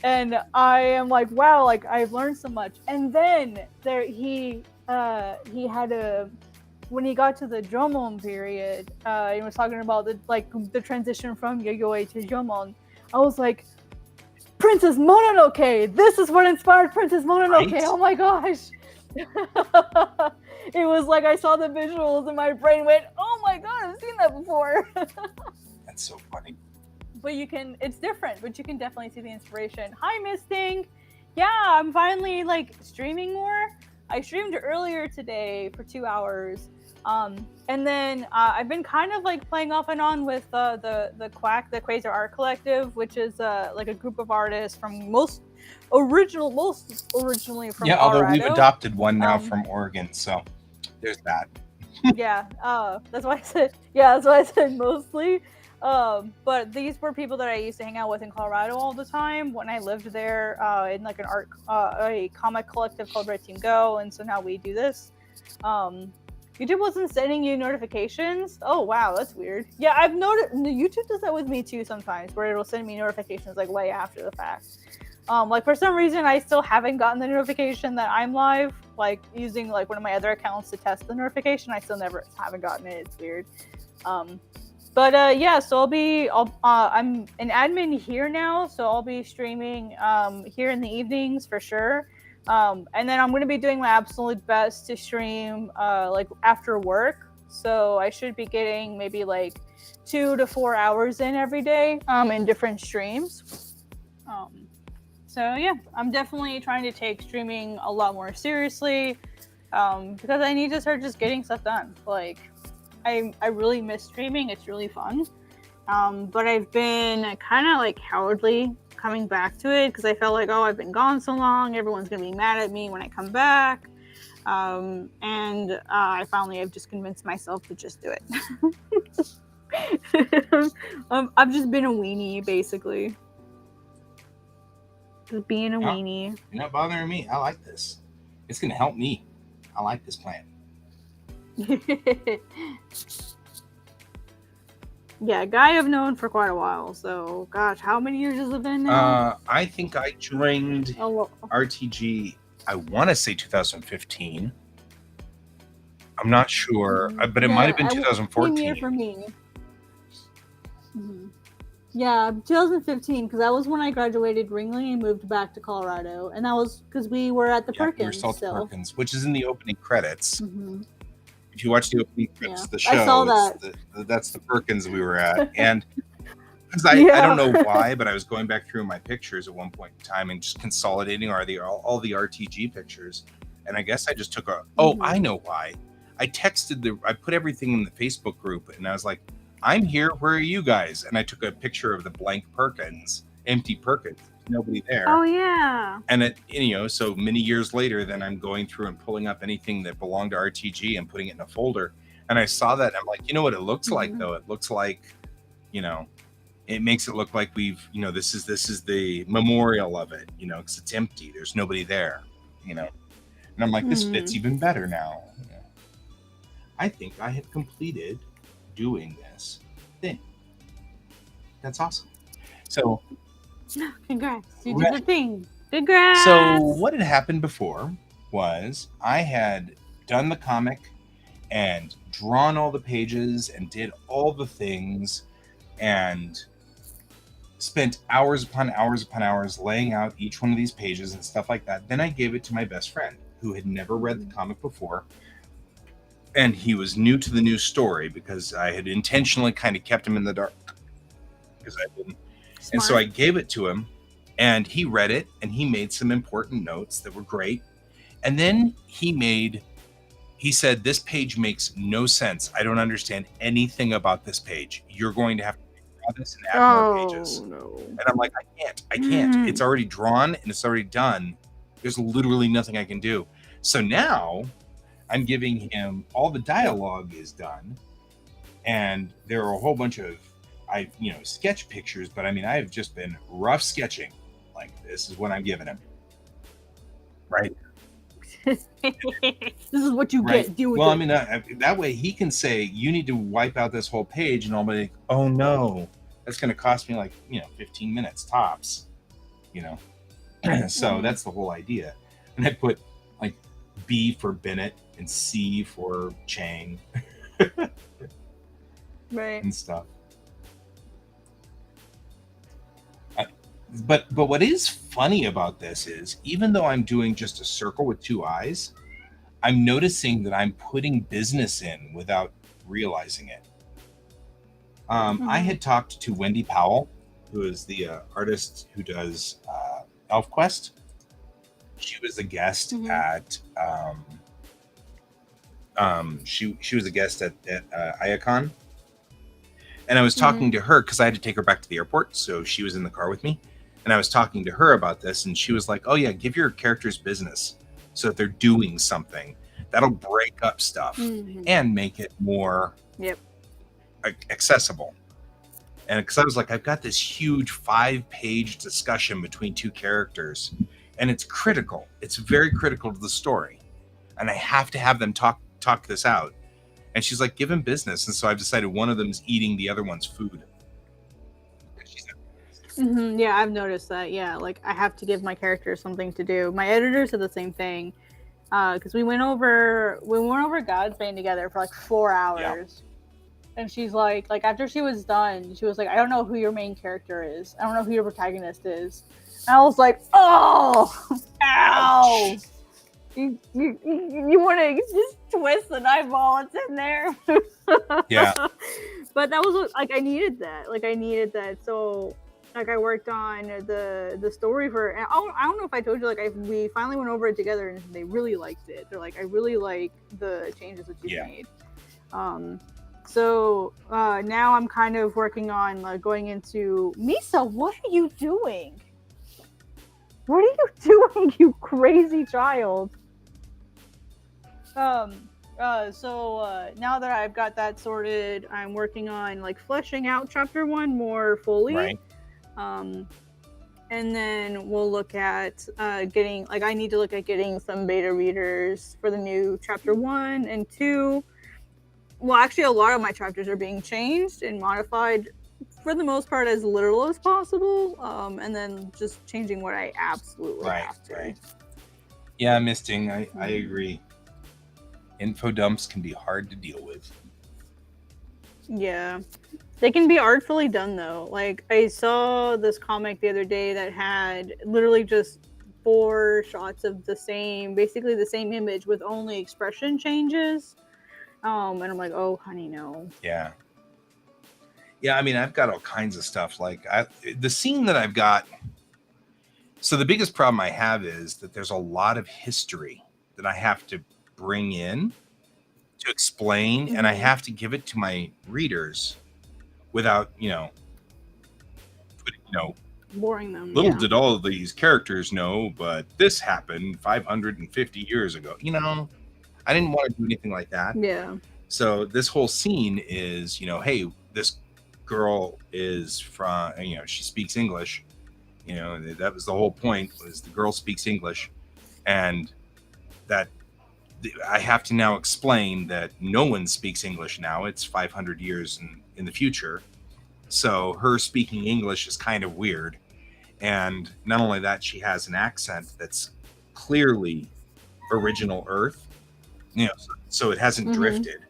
And I am like, wow, like I've learned so much. And then he had when he got to the Jomon period, he was talking about the transition from Yayoi to Jomon. I was like, Princess Mononoke! This is what inspired Princess Mononoke! Right? Oh my gosh! It was like I saw the visuals and my brain went, oh my god, I've seen that before. That's so funny. But it's different, but you can definitely see the inspiration. Hi, Misting! Yeah, I'm finally like streaming more. I streamed earlier today for 2 hours. And then I've been kind of like playing off and on with the Quasar Art Collective, which is like a group of artists from most originally from Colorado. Although we've adopted one now from Oregon, so there's that. Yeah, that's why I said mostly. But these were people that I used to hang out with in Colorado all the time when I lived there in like a comic collective called Red Team Go, and so now we do this. YouTube wasn't sending you notifications. Oh wow, that's weird. Yeah, I've noticed YouTube does that with me too sometimes, where it'll send me notifications like way after the fact. Like for some reason I still haven't gotten the notification that I'm live, like using like one of my other accounts to test the notification. I still haven't gotten it. It's weird. But yeah, so I'm an admin here now, so I'll be streaming here in the evenings for sure. And then I'm going to be doing my absolute best to stream like after work. So I should be getting maybe like 2 to 4 hours in every day in different streams. So yeah, I'm definitely trying to take streaming a lot more seriously because I need to start just getting stuff done. Like I really miss streaming. It's really fun. But I've been kind of like cowardly coming back to it because I felt like, oh, I've been gone so long. Everyone's going to be mad at me when I come back. And I finally have just convinced myself to just do it. I've just been a weenie, basically. Just being a weenie. You're not bothering me. I like this. It's going to help me. I like this plan. Yeah, Guy I've known for quite a while. So, gosh, how many years has it been now? I think I joined RTG, I want to say 2015. I'm not sure, but it might have been 2014. Same year for me. Mm-hmm. Yeah, 2015, because that was when I graduated Ringling and moved back to Colorado. And that was because we were at the Perkins. We were still at the Perkins, which is in the opening credits. Mm-hmm. If you watch the opening credits of the show, I saw that. That's the Perkins we were at. And because I don't know why, but I was going back through my pictures at one point in time and just consolidating all the RTG pictures. And I guess I just took I know why. I put everything in the Facebook group and I was like, I'm here, where are you guys? And I took a picture of the blank Perkins empty Perkins. There's nobody there. Oh yeah. And so many years later, then I'm going through and pulling up anything that belonged to RTG and putting it in a folder. And I saw that, and I'm like, you know what it looks like though? It looks like, it makes it look like we've, this is the memorial of it, because it's empty. There's nobody there, And I'm like, this fits even better now. I think I have completed doing this thing. That's awesome. So congrats, you did the thing. Congrats. So what had happened before was I had done the comic and drawn all the pages and did all the things and spent hours upon hours upon hours laying out each one of these pages and stuff like that. Then I gave it to my best friend who had never read the comic before. And he was new to the new story because I had intentionally kind of kept him in the dark. Because I didn't. Smart. And so I gave it to him, and he read it, and he made some important notes that were great. And then he said, this page makes no sense. I don't understand anything about this page. You're going to have to draw this and add more pages. No. And I'm like, I can't. It's already drawn and it's already done. There's literally nothing I can do. So now I'm giving him all the dialogue is done, and there are a whole bunch of sketch pictures, but I've just been rough sketching. Like, this is what I'm giving him. Right. This is what you get. Deal with it. That way he can say, you need to wipe out this whole page, and I'll be like, oh no, that's going to cost me 15 minutes tops, So that's the whole idea. And I put B for Bennett and C for Chang. Right. And stuff. But what is funny about this is, even though I'm doing just a circle with two eyes, I'm noticing that I'm putting business in without realizing it. I had talked to Wendy Powell, who is the artist who does ElfQuest. She was a guest at she was a guest at IACON, and I was talking to her because I had to take her back to the airport, so she was in the car with me. And I was talking to her about this, and she was like, oh yeah, give your characters business so that they're doing something. That'll break up stuff and make it more accessible. And because I was like, I've got this huge 5-page discussion between two characters, and it's critical. It's very critical to the story. And I have to have them talk this out. And she's like, give him business. And so I've decided one of them's eating the other one's food. Yeah, I've noticed that. Yeah, I have to give my character something to do. My editors are the same thing, because we went over God's Bane together for 4 hours, and she's like after she was done, she was like, I don't know who your main character is. I don't know who your protagonist is. And I was like, oh, ow. You want to just twist an eyeball? It's in there. Yeah. But that was I needed that. I needed that. So. I worked on the story for, and I don't know if I told you, we finally went over it together, and they really liked it. They're like, I really like the changes that you made. So now I'm kind of working on going into, Misa, what are you doing? What are you doing, you crazy child? So now that I've got that sorted, I'm working on fleshing out chapter 1 more fully. Right. And then we'll look at getting, I need to look at getting some beta readers for the new chapter 1 and 2. Well, actually, a lot of my chapters are being changed and modified for the most part as little as possible, and then just changing what I absolutely have to. Right. Yeah, Misting, I agree. Info dumps can be hard to deal with. Yeah. They can be artfully done, though. I saw this comic the other day that had literally just 4 shots of basically the same image with only expression changes. And I'm like, oh, honey, no. Yeah. Yeah, I've got all kinds of stuff. The scene that I've got. So the biggest problem I have is that there's a lot of history that I have to bring in to explain, and I have to give it to my readers without, boring them. Little Yeah. did all of these characters know, but this happened 550 years ago. You know, I didn't want to do anything like that. Yeah. So this whole scene is, you know, hey, this girl is from, you know, she speaks English. You know, that was the whole point, was the girl speaks English, and that I have to now explain that no one speaks English now. It's 500 years in the future. So her speaking English is kind of weird. And not only that, she has an accent that's clearly original Earth, you know, so it hasn't drifted.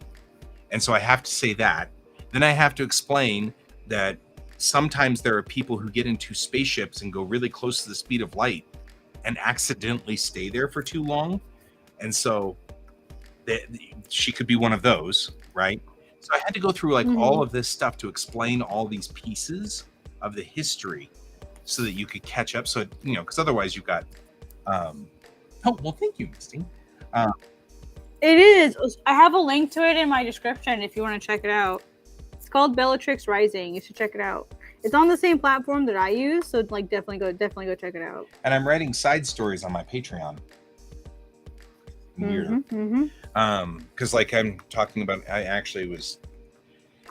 And so I have to say that. Then I have to explain that sometimes there are people who get into spaceships and go really close to the speed of light and accidentally stay there for too long. And so she could be one of those, right? So I had to go through like all of this stuff to explain all these pieces of the history so that you could catch up. So, you know, because otherwise you've got, oh, well, thank you, Misty. It is. I have a link to it in my description if you want to check it out. It's called Bellatrix Rising. You should check it out. It's on the same platform that I use, so like definitely go check it out. And I'm writing side stories on my Patreon. Weird. Because like I'm talking about, I actually was,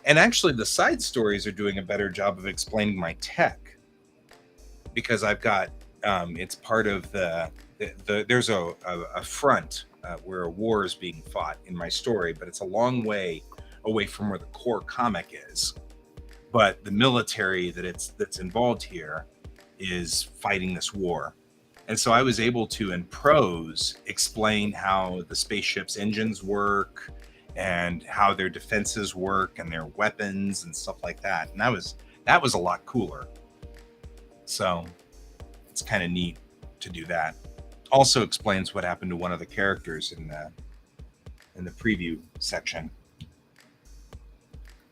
and actually the side stories are doing a better job of explaining my tech, because I've got, it's part of there's a front where a war is being fought in my story, but it's a long way away from where the core comic is. But the military that's involved here is fighting this war. And so I was able to, in prose, explain how the spaceship's engines work and how their defenses work and their weapons and stuff like that. And that was a lot cooler. So it's kind of neat to do that. Also explains what happened to one of the characters in the preview section.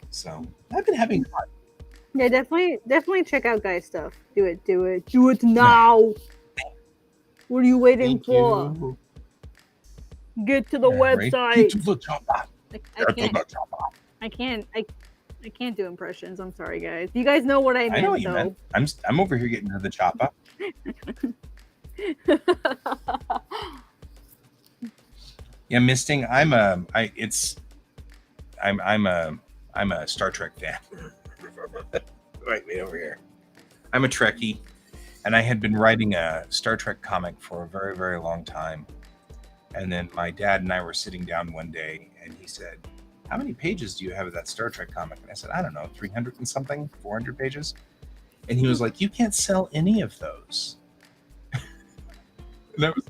So I've been having fun. Yeah, definitely check out Guy's stuff. Do it now. What are you waiting for? You. Get to the website. Right? Get to the chopper. I can't do impressions. I'm sorry, guys. You guys know what I meant. I know what you meant. I'm over here getting to the chopper. Yeah, Misting. I'm a Star Trek fan. Wait over here. I'm a Trekkie, and I had been writing a Star Trek comic for a very, very long time. And then my dad and I were sitting down one day, and he said, "How many pages do you have of that Star Trek comic?" And I said, "I don't know, 300 and something, 400 pages." And he was like, "You can't sell any of those." And I was,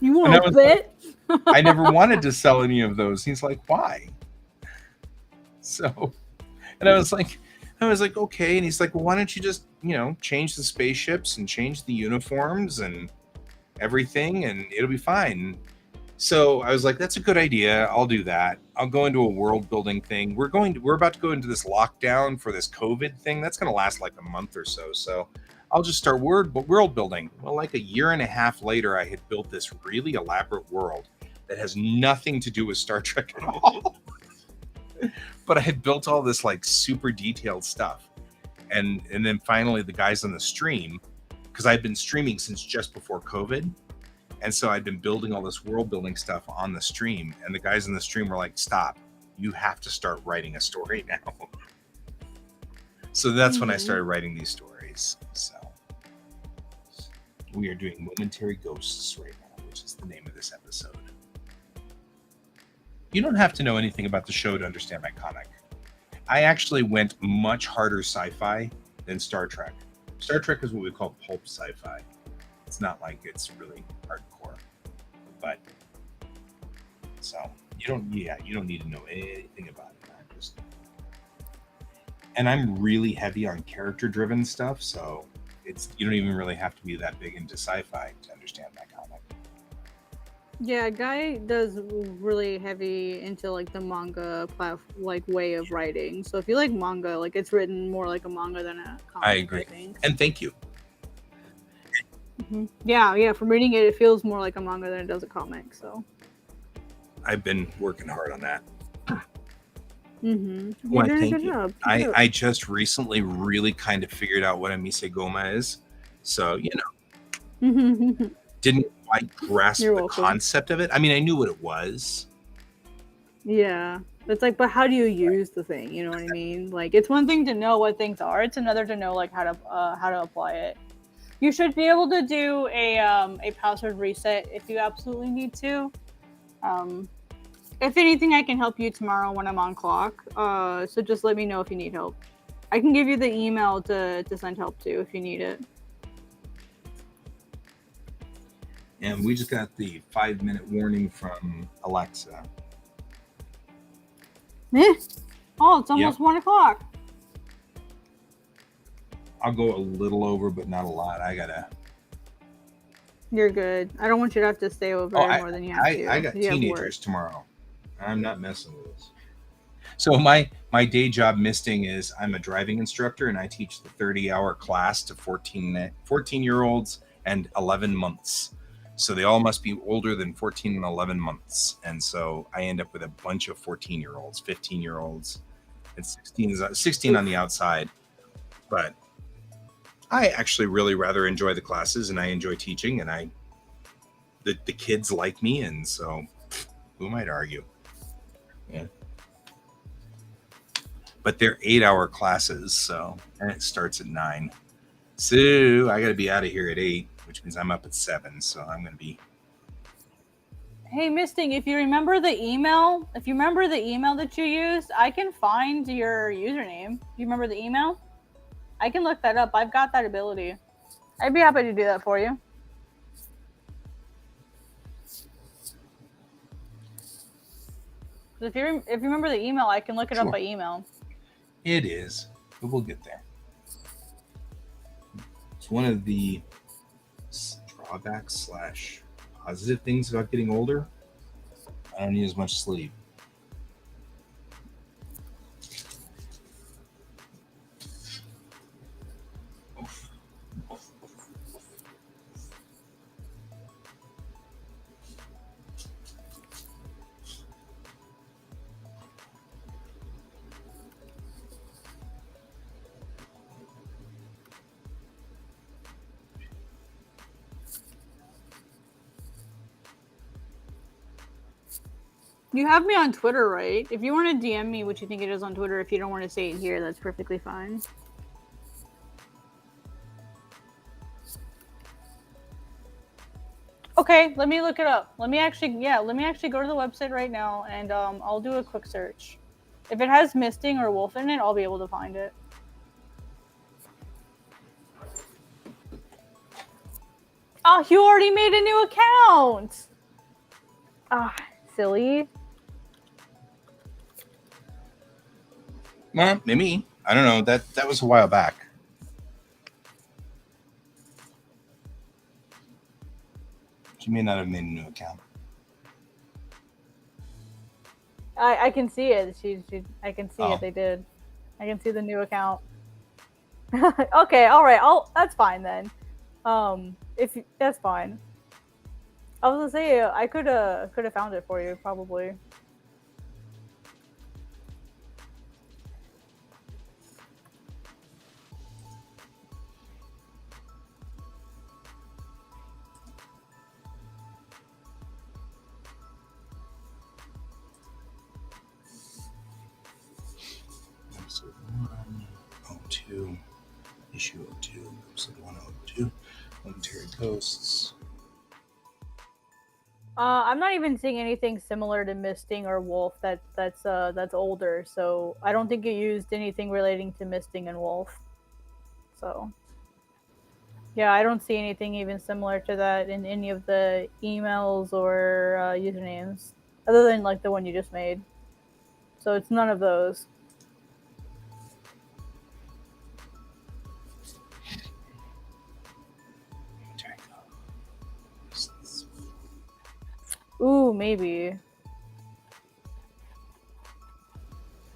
you want a bit? I never wanted to sell any of those. He's like, "Why?" So, and I was like, okay. And he's like, "Well, why don't you just, change the spaceships and change the uniforms and everything, and it'll be fine." So I was like, "That's a good idea. I'll do that. I'll go into a world building thing. We're about to go into this lockdown for this COVID thing. That's going to last like a month or so. So I'll just start world building." Well, like a year and a half later, I had built this really elaborate world that has nothing to do with Star Trek at all. But I had built all this like super detailed stuff. And then finally the guys on the stream, because I'd been streaming since just before COVID. And so I'd been building all this world building stuff on the stream. And the guys in the stream were like, "Stop, you have to start writing a story now." So that's when I started writing these stories. So we are doing Momentary Ghosts right now, which is the name of this episode. You don't have to know anything about the show to understand my comic. I actually went much harder sci-fi than Star Trek. Star Trek is what we call pulp sci-fi. It's not like it's really hardcore, but so you don't need to know anything about it. And I'm really heavy on character-driven stuff, so you don't even really have to be that big into sci-fi to understand my comic. Yeah, Guy does really heavy into like the manga way of writing. So if you like manga, like it's written more like a manga than a comic. I agree, and thank you. Yeah. From reading it, it feels more like a manga than it does a comic. So I've been working hard on that. Mm-hmm. Why, You're doing a thank good you. job. Keep it up. I just recently really kind of figured out what a misegoma is. So, didn't quite grasp You're the welcome. concept of it. I mean, I knew what it was. Yeah. It's like, but how do you use the thing? You know what I mean? Like, it's one thing to know what things are. It's another to know like how to apply it. You should be able to do a password reset if you absolutely need to. Um, if anything, I can help you tomorrow when I'm on clock. So just let me know if you need help. I can give you the email to send help to if you need it. And we just got the 5-minute warning from Alexa. Oh, it's almost 1 o'clock. I'll go a little over, but not a lot. You're good. I don't want you to have to stay over more than you have to. I got You have teenagers tomorrow. I'm not messing with this. So my day job misting is I'm a driving instructor and I teach the 30-hour class to 14-year-olds and 11 months. So they all must be older than 14 and 11 months. And so I end up with a bunch of 14-year-olds, 15-year-olds, and 16 on the outside. But I actually really rather enjoy the classes and I enjoy teaching, and the kids like me, and so who might argue? Yeah. But they're 8-hour classes, and it starts at 9. So I got to be out of here at 8, which means I'm up at 7. So I'm going to be. Hey, Misting, if you remember the email that you used, I can find your username. Do you remember the email? I can look that up. I've got that ability. I'd be happy to do that for you. If you remember the email, I can look it up by email. It is, but we'll get there. It's one of the drawbacks / positive things about getting older. I don't need as much sleep. You have me on Twitter, right? If you want to DM me what you think it is on Twitter, if you don't want to say it here, that's perfectly fine. Okay, let me look it up. Let me actually go to the website right now, and I'll do a quick search. If it has misting or wolf in it, I'll be able to find it. Oh, you already made a new account! Ah, silly. Well, maybe. I don't know. That was a while back. She may not have made a new account. I can see it. I can see it. They did. I can see the new account. Okay, all right. That's fine then. If that's fine. I was gonna say I could have found it for you probably. Episode 102, issue 02, episode 102, Momentary Ghosts. I'm not even seeing anything similar to misting or wolf that's older, so I don't think it used anything relating to misting and wolf. So yeah, I don't see anything even similar to that in any of the emails or usernames, other than like the one you just made. So it's none of those. Ooh, maybe.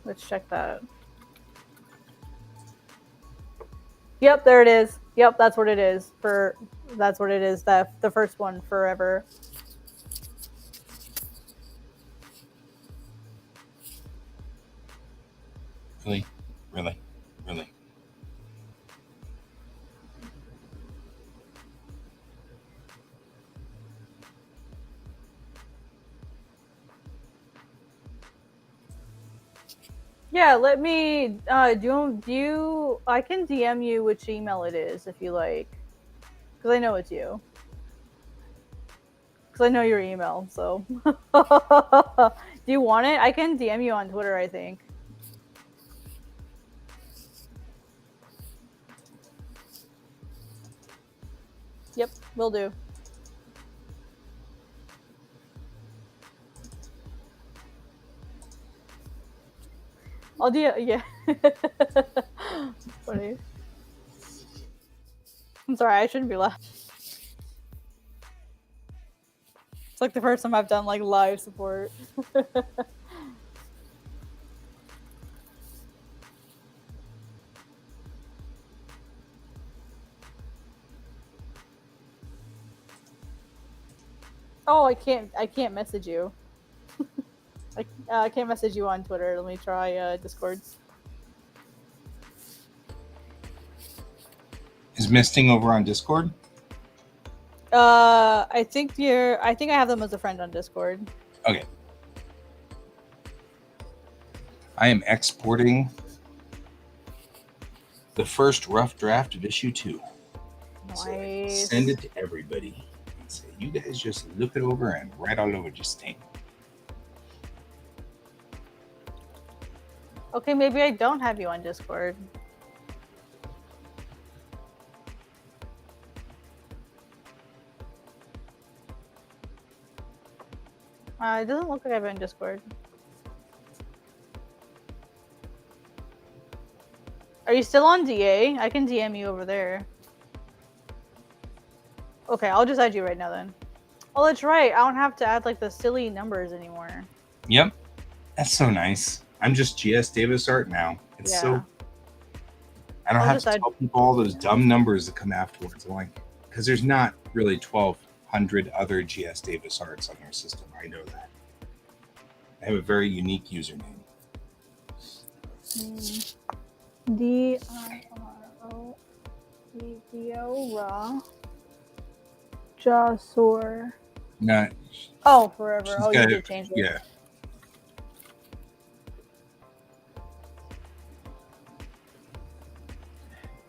Let's check that. Yep, there it is. Yep, that's what it is. That's what it is. The first one, forever. Really? Really? Really? Yeah, let me. Do you? I can DM you which email it is if you like, because I know it's you. Because I know your email. So, do you want it? I can DM you on Twitter. I think. Yep, will do. I'll do. Yeah. Funny. I'm sorry. I shouldn't be laughing. It's like the first time I've done like live support. Oh, I can't. I can't message you. I can't message you on Twitter. Let me try Discord. Is Misting over on Discord? I think you're. I think I have them as a friend on Discord. Okay. I am exporting the first rough draft of issue 2. Nice. So I send it to everybody and say, you guys just look it over and write all over Justine. Okay, maybe I don't have you on Discord. It doesn't look like I have it on Discord. Are you still on DA? I can DM you over there. Okay, I'll just add you right now then. Oh, that's right. I don't have to add like the silly numbers anymore. Yep. That's so nice. I'm just GS Davis art now. It's so... I don't have to tell people all those dumb numbers that come afterwards. I'm like, because there's not really 1,200 other GS Davis arts on your system. I know that. I have a very unique username. DIRO Diora Jasor. Not. Oh, forever. Oh, you did change it. Yeah.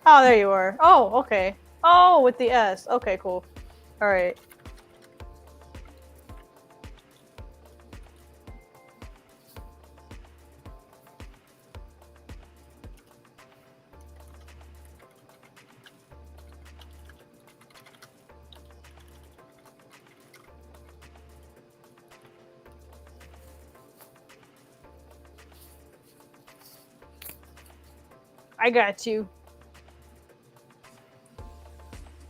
Oh, there you are. Oh, okay. Oh, with the S. Okay, cool. All right. I got you.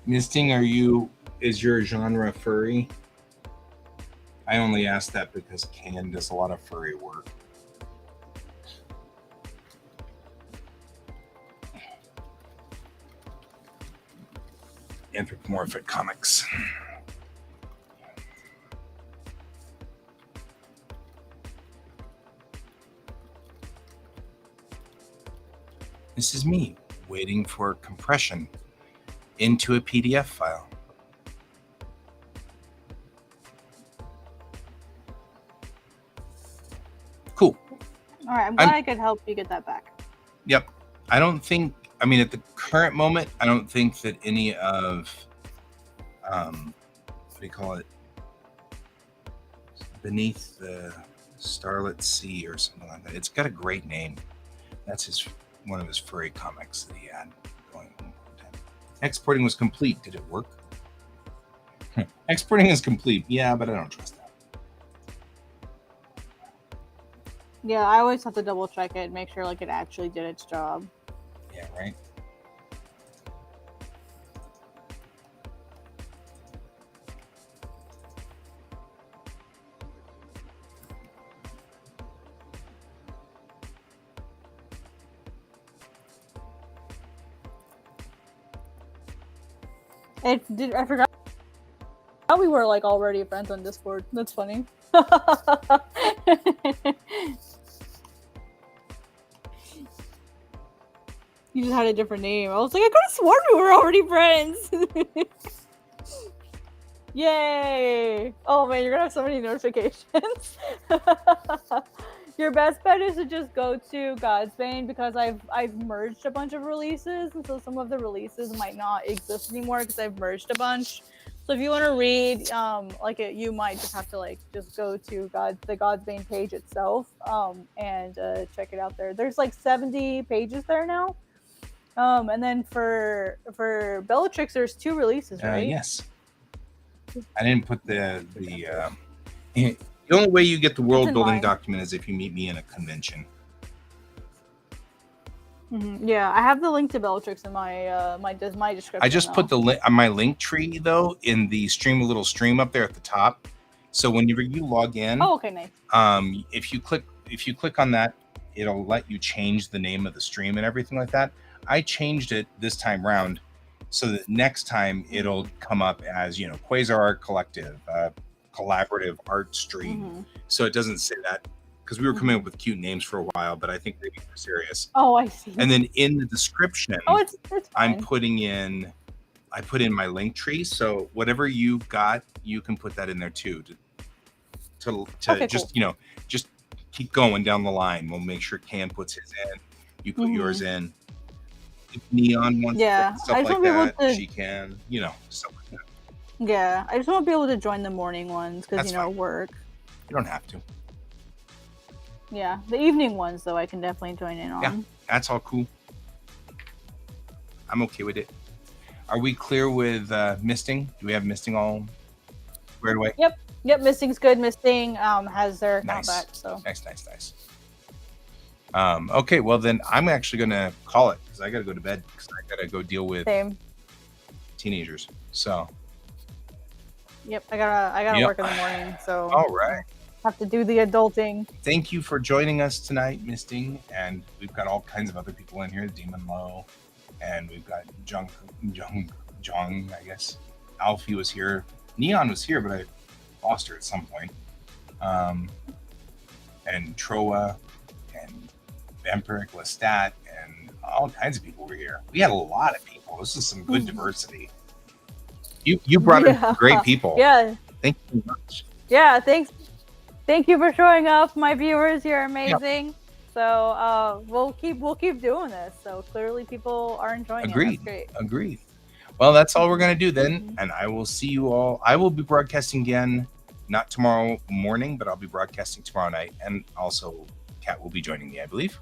Misting, is your genre furry? I only asked that because Can does a lot of furry work. Anthropomorphic comics. This is me waiting for compression into a PDF file. Cool. All right, I'm glad I could help you get that back. Yep. I don't think, at the current moment, I don't think that any of, what do you call it? Beneath the Starlit Sea or something like that. It's got a great name. That's one of his furry comics that he had going on. Exporting was complete. Did it work? Exporting is complete. Yeah, but I don't trust that. Yeah, I always have to double check it and make sure like it actually did its job. Yeah, right. I forgot we were like already friends on Discord. That's funny. You just had a different name. I was like, I could have sworn we were already friends. Yay! Oh man, you're gonna have so many notifications. Your best bet is to just go to Godsbane because I've merged a bunch of releases, and so some of the releases might not exist anymore because I've merged a bunch. So if you want to read, you might just have to just go to the Godsbane page itself, and check it out there. There's like 70 pages there now. And then for Bellatrix, there's 2 releases, right? Yes. I didn't put the only way you get the world building document is if you meet me in a convention. Mm-hmm. Yeah, I have the link to Bellatrix in my description. I just put the link on my link tree though in the stream, a little stream up there at the top. So whenever you log in, oh, okay, nice. If you click on that, it'll let you change the name of the stream and everything like that. I changed it this time round so that next time it'll come up as, Quasar Art Collective, collaborative art stream. Mm-hmm. So it doesn't say that because we were coming up with cute names for a while, but I think maybe we're serious. Oh, I see. And then in the description, it's I put in my link tree. So whatever you've got, you can put that in there too. To okay, just, cool. Just keep going down the line. We'll make sure Cam puts his in. You put yours in. If Neon wants stuff like that, she can, stuff like that. Yeah, I just won't be able to join the morning ones because, work. You don't have to. Yeah, the evening ones, though, I can definitely join in on. Yeah, that's all cool. I'm okay with it. Are we clear with misting? Do we have misting all squared away? Yep, misting's good. Misting has their account back. So Nice. Okay, well then I'm actually gonna call it because I gotta go to bed because I gotta go deal with teenagers. So. Yep, I gotta work in the morning. So. All right. Have to do the adulting. Thank you for joining us tonight, Misting, and we've got all kinds of other people in here. Demon Low, and we've got Jung, I guess. Alfie was here. Neon was here, but I lost her at some point. And Troa, and Vampiric Lestat, and all kinds of people were here. We had a lot of people. This is some good diversity. You brought in great people. Yeah. Thank you so much. Yeah, thanks. Thank you for showing up, my viewers. You're amazing. Yep. So we'll keep doing this. So clearly people are enjoying it. That's great. Agreed. Well, that's all we're gonna do then, and I will see you all. I will be broadcasting again, not tomorrow morning, but I'll be broadcasting tomorrow night, and also Kat will be joining me, I believe.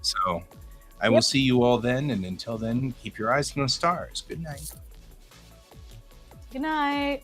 So I will see you all then, and until then, keep your eyes on the stars. Good night. Good night.